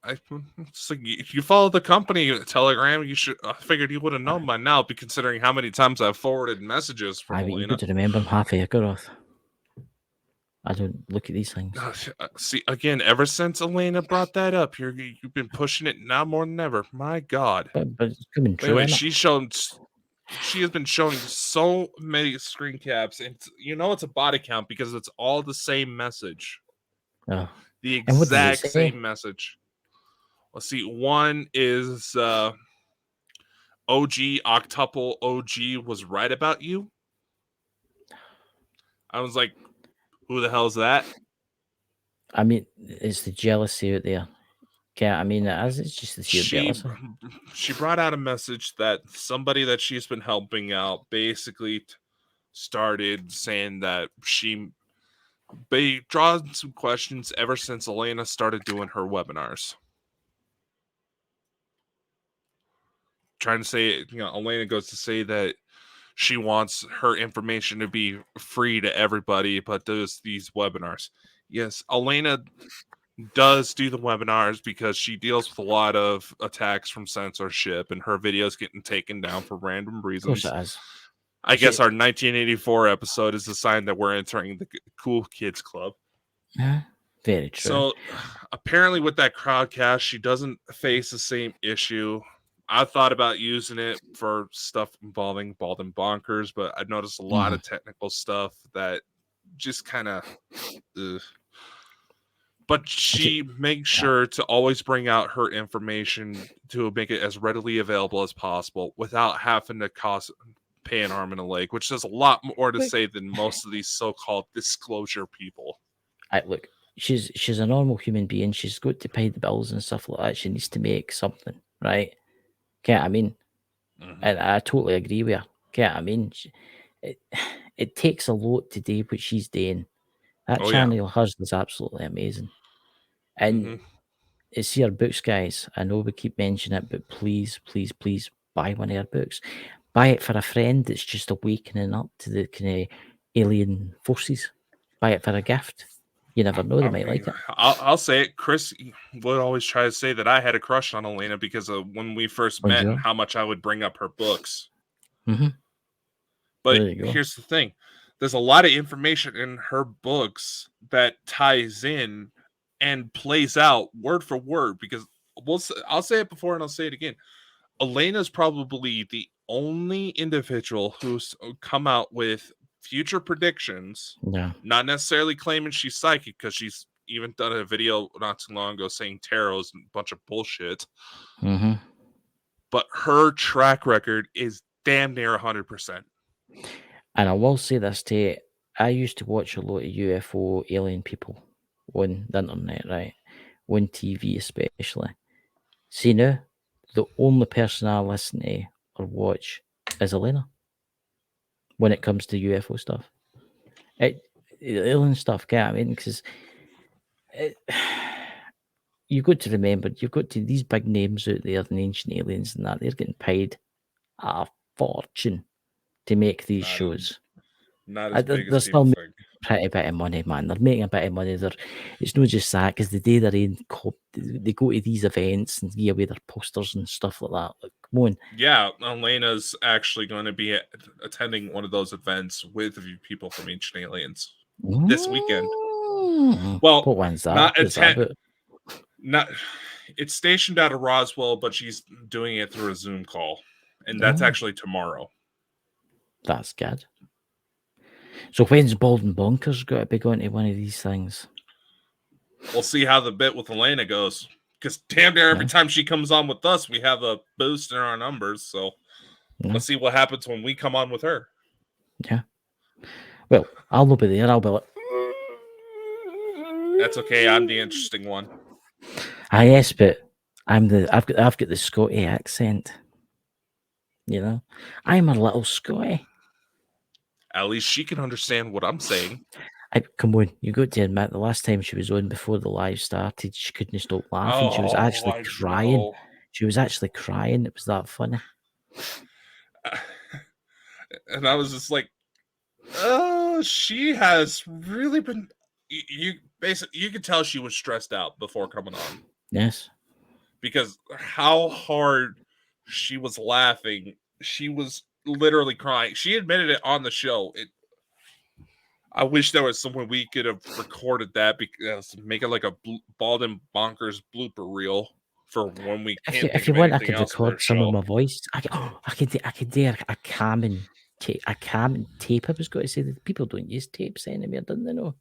It's like if you follow the company Telegram, you should. I figured you would have known by now, considering how many times I've forwarded messages from Elena. You've got to remember, I'm half Akeroth. I don't look at these things. See, again, ever since Elena brought that up, you've been pushing it now more than ever. My God. But it's coming true. Anyway, she has been showing so many screen caps, and it's a bot account because it's all the same message. Oh. The exact same message. Let's see. One is OG Octuple OG was right about you. I was like, who the hell is that? I mean, it's the jealousy out there. Yeah, I mean, it's just the sheer jealousy. She brought out a message that somebody that she's been helping out basically started saying that she drawn some questions ever since Elena started doing her webinars. Trying to say, Elena goes to say that she wants her information to be free to everybody, but does these webinars. Yes, Elena does do the webinars because she deals with a lot of attacks from censorship and her videos getting taken down for random reasons. Of course it is. I guess our 1984 episode is a sign that we're entering the cool kids club. Yeah, very true. So apparently with that crowdcast, she doesn't face the same issue. I thought about using it for stuff involving Bald and Bonkers, but I noticed a lot of technical stuff that just kind of... But she makes sure to always bring out her information to make it as readily available as possible without having to pay an arm and a leg, which does a lot more to say than most of these so-called disclosure people. Look, she's a normal human being. She's got to pay the bills and stuff like that. She needs to make something, right? Okay, I mean, and I totally agree with her. Okay, I mean, it takes a lot to do what she's doing. That channel of hers is absolutely amazing. And it's her books, guys. I know we keep mentioning it, but please, please, please buy one of her books. Buy it for a friend that's just awakening up to the kind of alien forces. Buy it for a gift. You never know, they might like it. I'll say it. Chris would always try to say that I had a crush on Elena because of when we first met and how much I would bring up her books. But here's the thing. There's a lot of information in her books that ties in and plays out word for word because I'll say it before and I'll say it again. Elena's probably the only individual who's come out with future predictions. Yeah. Not necessarily claiming she's psychic because she's even done a video not too long ago saying tarot is a bunch of bullshit. But her track record is damn near 100%. And I will say this to you, I used to watch a lot of UFO alien people on the internet, right? On TV especially. See now, the only person I listen to or watch is Elena when it comes to UFO stuff. Alien stuff, I mean, because you've got to remember, you've got to these big names out there, the ancient aliens and that, they're getting paid a fortune to make these shows. Not as big as people think. Pretty bit of money, man. They're making a bit of money. It's not just that, because the day they're in, they go to these events and give away their posters and stuff like that. Like, come on. Yeah, Elena's actually going to be attending one of those events with a few people from Ancient Aliens this weekend. Well, what one's that? Not. It's stationed out of Roswell, but she's doing it through a Zoom call, and that's actually tomorrow. That's good. So when's Bald and Bonkers got to be going to one of these things? We'll see how the bit with Elena goes. Because damn near every time she comes on with us, we have a boost in our numbers. So let's see what happens when we come on with her. Yeah. Well, I'll be there. I'll be like... That's okay. I'm the interesting one. Yes, but I've got the Scotty accent. You know, I'm a little Scotty. At least she can understand what I'm saying. Come on, you got to admit, the last time she was on before the live started, she couldn't stop laughing. She was actually crying. Know. She was actually crying. It was that funny. And I was just like, oh, she has really been... You could tell she was stressed out before coming on. Yes. Because how hard she was laughing, she was literally crying. She admitted it on the show. I wish there was somewhere we could have recorded that, because make it like a Bald and Bonkers blooper reel for when we can't. If you want, I could record some of my voice. I could do a calming tape. I was going to say that people don't use tapes anymore, don't they? Know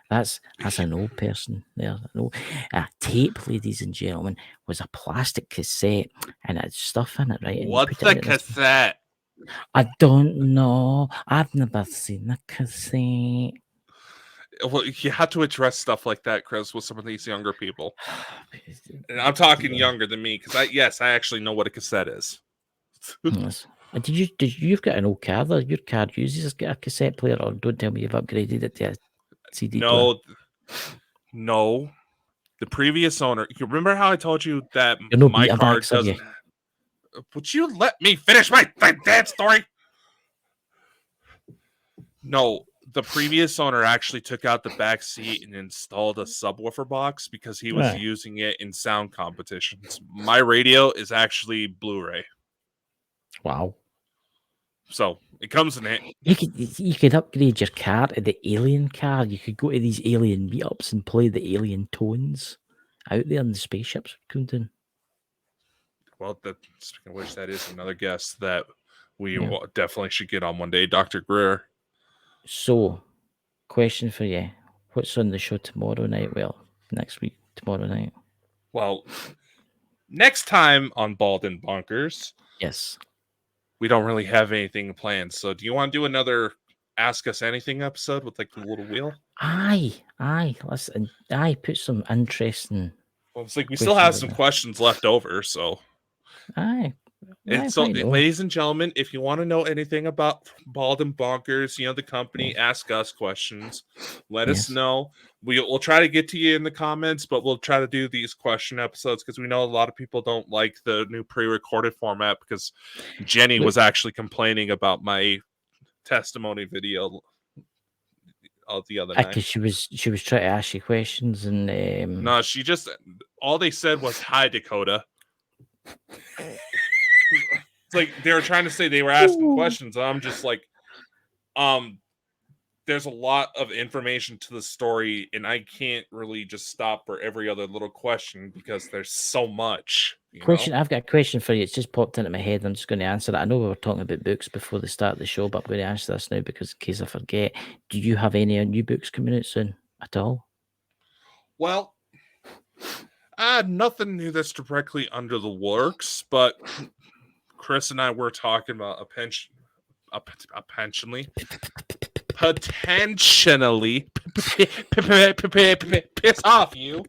that's an old person there. No, a tape, ladies and gentlemen, was a plastic cassette and it had stuff in it, right? And what's the cassette? I don't know. I've never seen a cassette. Well, you have to address stuff like that, Chris, with some of these younger people. And I'm talking younger than me, because I actually know what a cassette is. Yes. You've got an old car there? Your car uses a cassette player, or don't tell me you've upgraded it to a CD player. No. The previous owner. You remember how I told you that my car doesn't... Would you let me finish my damn story? No, the previous owner actually took out the back seat and installed a subwoofer box because he was using it in sound competitions. My radio is actually Blu-ray. Wow. So it comes in it. You could upgrade your car to the alien car. You could go to these alien meetups and play the alien tones out there in the spaceships come down. Well, speaking of which, that is another guest that we definitely should get on one day, Dr. Greer. So, question for you. What's on the show tomorrow night? Well, next week, tomorrow night. Well, next time on Bald and Bonkers. Yes. We don't really have anything planned. So, do you want to do another Ask Us Anything episode with like the little wheel? Aye. Listen, put some interesting... Well, it's like we still have some questions left over, so... Aye. And so, ladies and gentlemen, if you want to know anything about Bald and Bonkers, the company, ask us questions. Let us know. We'll try to get to you in the comments, but we'll try to do these question episodes because we know a lot of people don't like the new pre-recorded format, because Jenny was actually complaining about my testimony video the other night. Because she was trying to ask you questions and... No, she just... All they said was, "Hi, Dakota." It's like they were trying to say they were asking questions. I'm just like, there's a lot of information to the story, and I can't really just stop for every other little question because there's so much. I've got a question for you. It's just popped into my head. I'm just going to answer it. I know we were talking about books before the start of the show, but I'm going to answer this now because in case I forget. Do you have any new books coming out soon at all? Well, nothing new that's directly under the works, but Chris and I were talking about potentially piss off you.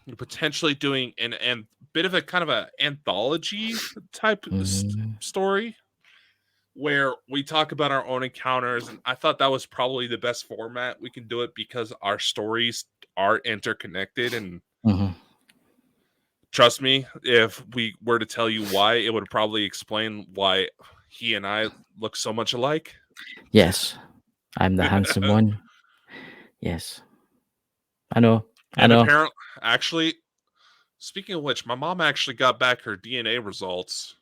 You're potentially doing an bit of a kind of a anthology type story where we talk about our own encounters, and I thought that was probably the best format we can do it because our stories are interconnected, and trust me, if we were to tell you why, it would probably explain why he and I look so much alike. Yes, I'm the handsome one. Yes, I know. Apparently, actually, speaking of which, my mom actually got back her DNA results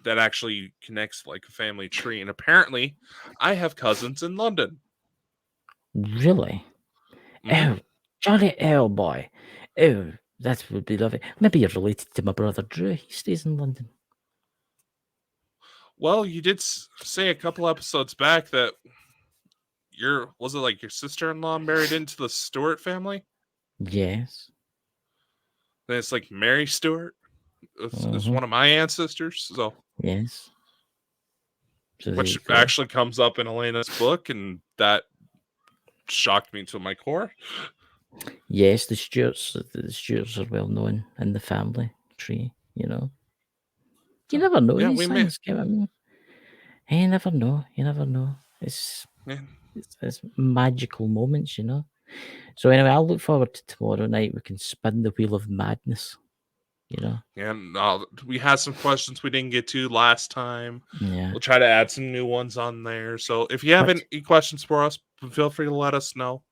that actually connects like a family tree, and apparently, I have cousins in London. Really? Oh, Johnny L boy. Oh, that would be lovely. Maybe you're related to my brother Drew. He stays in London. Well, you did say a couple episodes back that was it like your sister-in-law married into the Stewart family? Yes. Then it's like Mary Stewart. It's one of my ancestors. So yes. So which actually comes up in Elena's book, and that shocked me to my core. Yes, the Stewarts are well known in the family tree. You know, you never know these things. You never know. You never know. It's magical moments, you know. So anyway, I'll look forward to tomorrow night. We can spin the wheel of madness. You know. And we had some questions we didn't get to last time. Yeah. We'll try to add some new ones on there. So if you have any questions for us, feel free to let us know.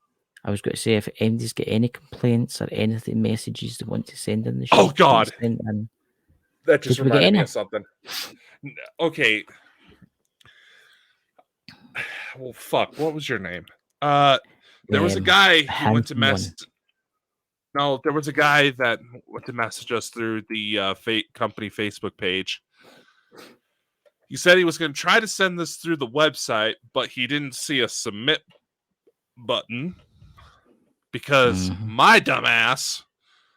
I was going to say, if anybody's got any complaints or anything, messages they want to send in the show. Oh, God. That just reminded me of something. Okay. Well, fuck. What was your name? There was a guy who went to message. No, there was a guy that went to message us through the company Facebook page. He said he was going to try to send this through the website, but he didn't see a submit button because my dumbass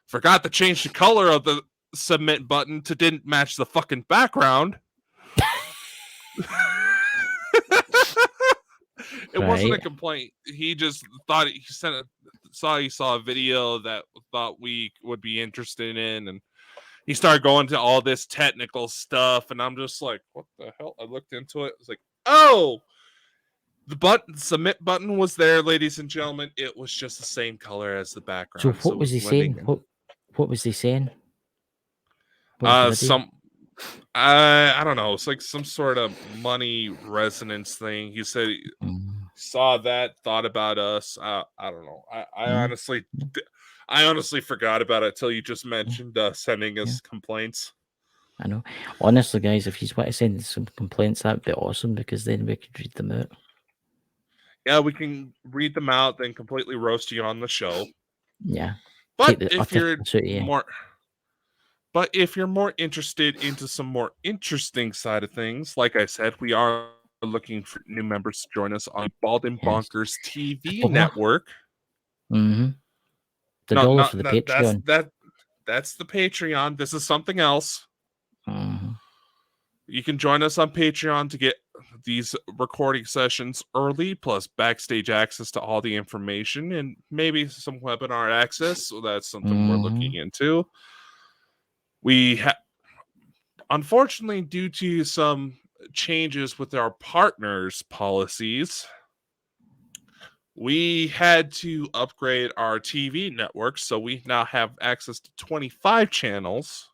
forgot to change the color of the submit button to didn't match the fucking background. It wasn't a complaint. He just thought he saw a video that thought we would be interested in, and he started going to all this technical stuff, and I'm just like, what the hell? I looked into it. I was like, oh, the submit button was there, ladies and gentlemen. It was just the same color as the background. So what was he saying? What was he saying? I don't know. It's like some sort of money resonance thing. He said he saw that, thought about us. I don't know. I honestly forgot about it till you just mentioned sending us complaints. I know. Honestly, guys, if you want to send some complaints, that'd be awesome because then we could read them out. Yeah, we can read them out, then completely roast you on the show. Yeah. But if you're more interested into some more interesting side of things, like I said, we are looking for new members to join us on Bald and Bonkers TV network. The dollar for the Patreon. That's the Patreon. This is something else. You can join us on Patreon to get these recording sessions early, plus backstage access to all the information and maybe some webinar access. So that's something we're looking into. We unfortunately, due to some changes with our partners' policies, we had to upgrade our TV network, so we now have access to 25 channels.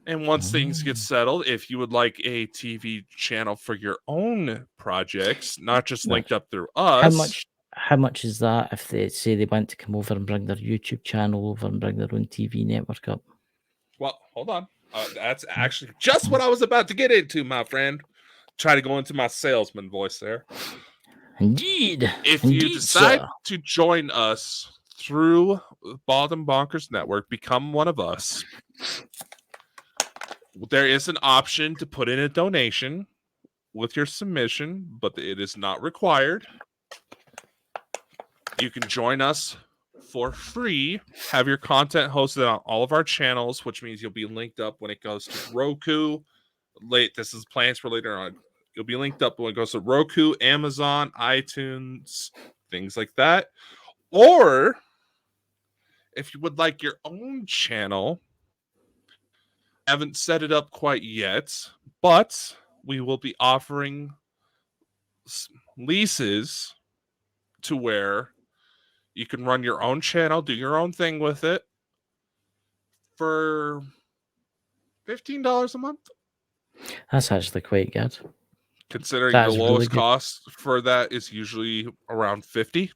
And once things get settled, if you would like a TV channel for your own projects, not just linked up through us. How much is that if they say they want to come over and bring their YouTube channel over and bring their own TV network up? Well, hold on. That's actually just what I was about to get into, my friend. Try to go into my salesman voice there. Indeed. If you decide to join us through Bald and Bonkers Network, become one of us. There is an option to put in a donation with your submission, but it is not required. You can join us for free, have your content hosted on all of our channels, which means you'll be linked up when it goes to Roku, This is plans for later on. It'll be linked up when it goes to Roku, Amazon, iTunes, things like that. Or if you would like your own channel, haven't set it up quite yet, but we will be offering leases to where you can run your own channel, do your own thing with it for $15 a month. That's actually quite good. Considering the lowest cost for that is usually around $50.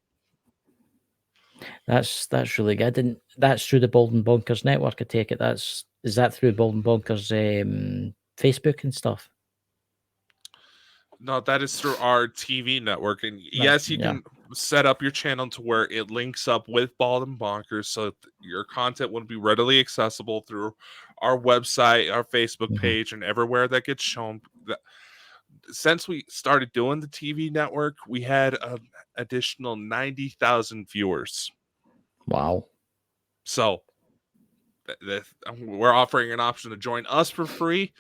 That's really good, and that's through the Bald and Bonkers network. I take it. Is that through Bald and Bonkers Facebook and stuff? No, that is through our TV network, and yes, you can set up your channel to where it links up with Bald and Bonkers, so your content will be readily accessible through our website, our Facebook page, and everywhere that gets shown. Since we started doing the TV network, we had an additional 90,000 viewers. Wow. So we're offering an option to join us for free.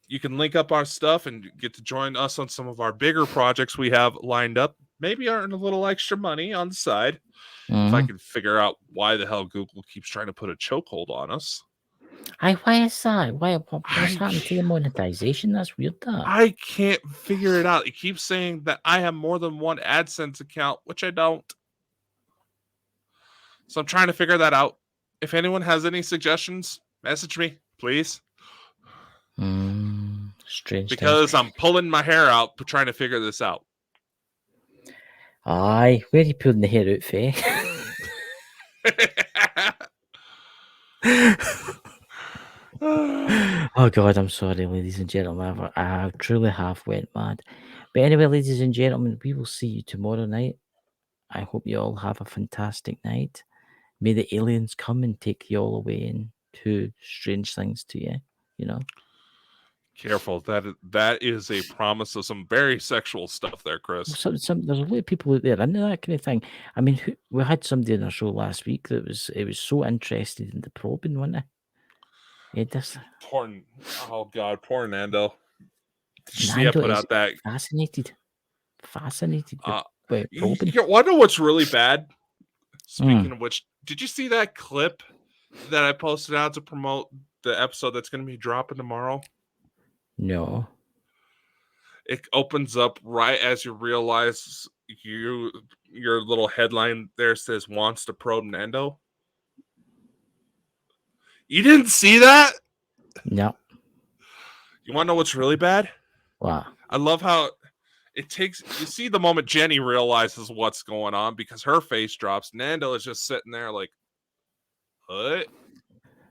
You can link up our stuff and get to join us on some of our bigger projects we have lined up. Maybe earn a little extra money on the side. If I can figure out why the hell Google keeps trying to put a chokehold on us. Why is that? What's happened to the monetization? That's weird. I can't figure it out. It keeps saying that I have more than one AdSense account, which I don't. So I'm trying to figure that out. If anyone has any suggestions, message me, please. Strange. Because I'm pulling my hair out trying to figure this out. Aye, where are you pulling the hair out, Faye? Oh God, I'm sorry, ladies and gentlemen. I truly have went mad. But anyway, ladies and gentlemen, we will see you tomorrow night. I hope you all have a fantastic night. May the aliens come and take you all away and do strange things to you. You know. Careful, that is a promise of some very sexual stuff there, Chris. There's a lot of people out there into that kind of thing. I mean, we had somebody on our show last week that was so interested in the probing, wasn't it? Oh God, poor Nando. Did you see Nando I put out that fascinated with you probing. want to know what's really bad? Speaking of which, did you see that clip that I posted out to promote the episode that's going to be dropping tomorrow? No. It opens up right as you realize your little headline there says wants to probe Nando. You didn't see that? No. You want to know what's really bad? Wow. I love how it takes. You see the moment Jenny realizes what's going on because her face drops. Nando is just sitting there like, what?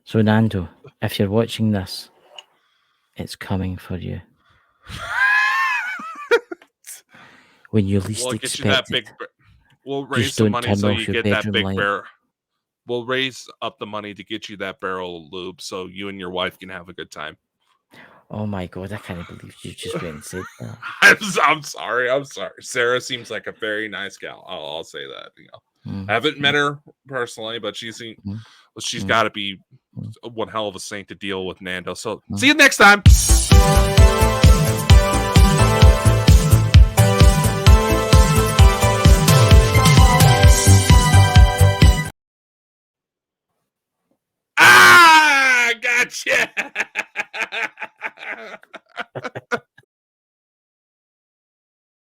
So Nando, if you're watching this, it's coming for you. When you least expect it. We'll raise some money so you get that big barrel. We'll raise up the money to get you that barrel of lube so you and your wife can have a good time. Oh my God, I can't believe you just went and said that. I'm sorry. Sarah seems like a very nice gal. I'll say that. You know, I haven't met her personally, but she's got to be one hell of a saint to deal with Nando. So see you next time. Gotcha.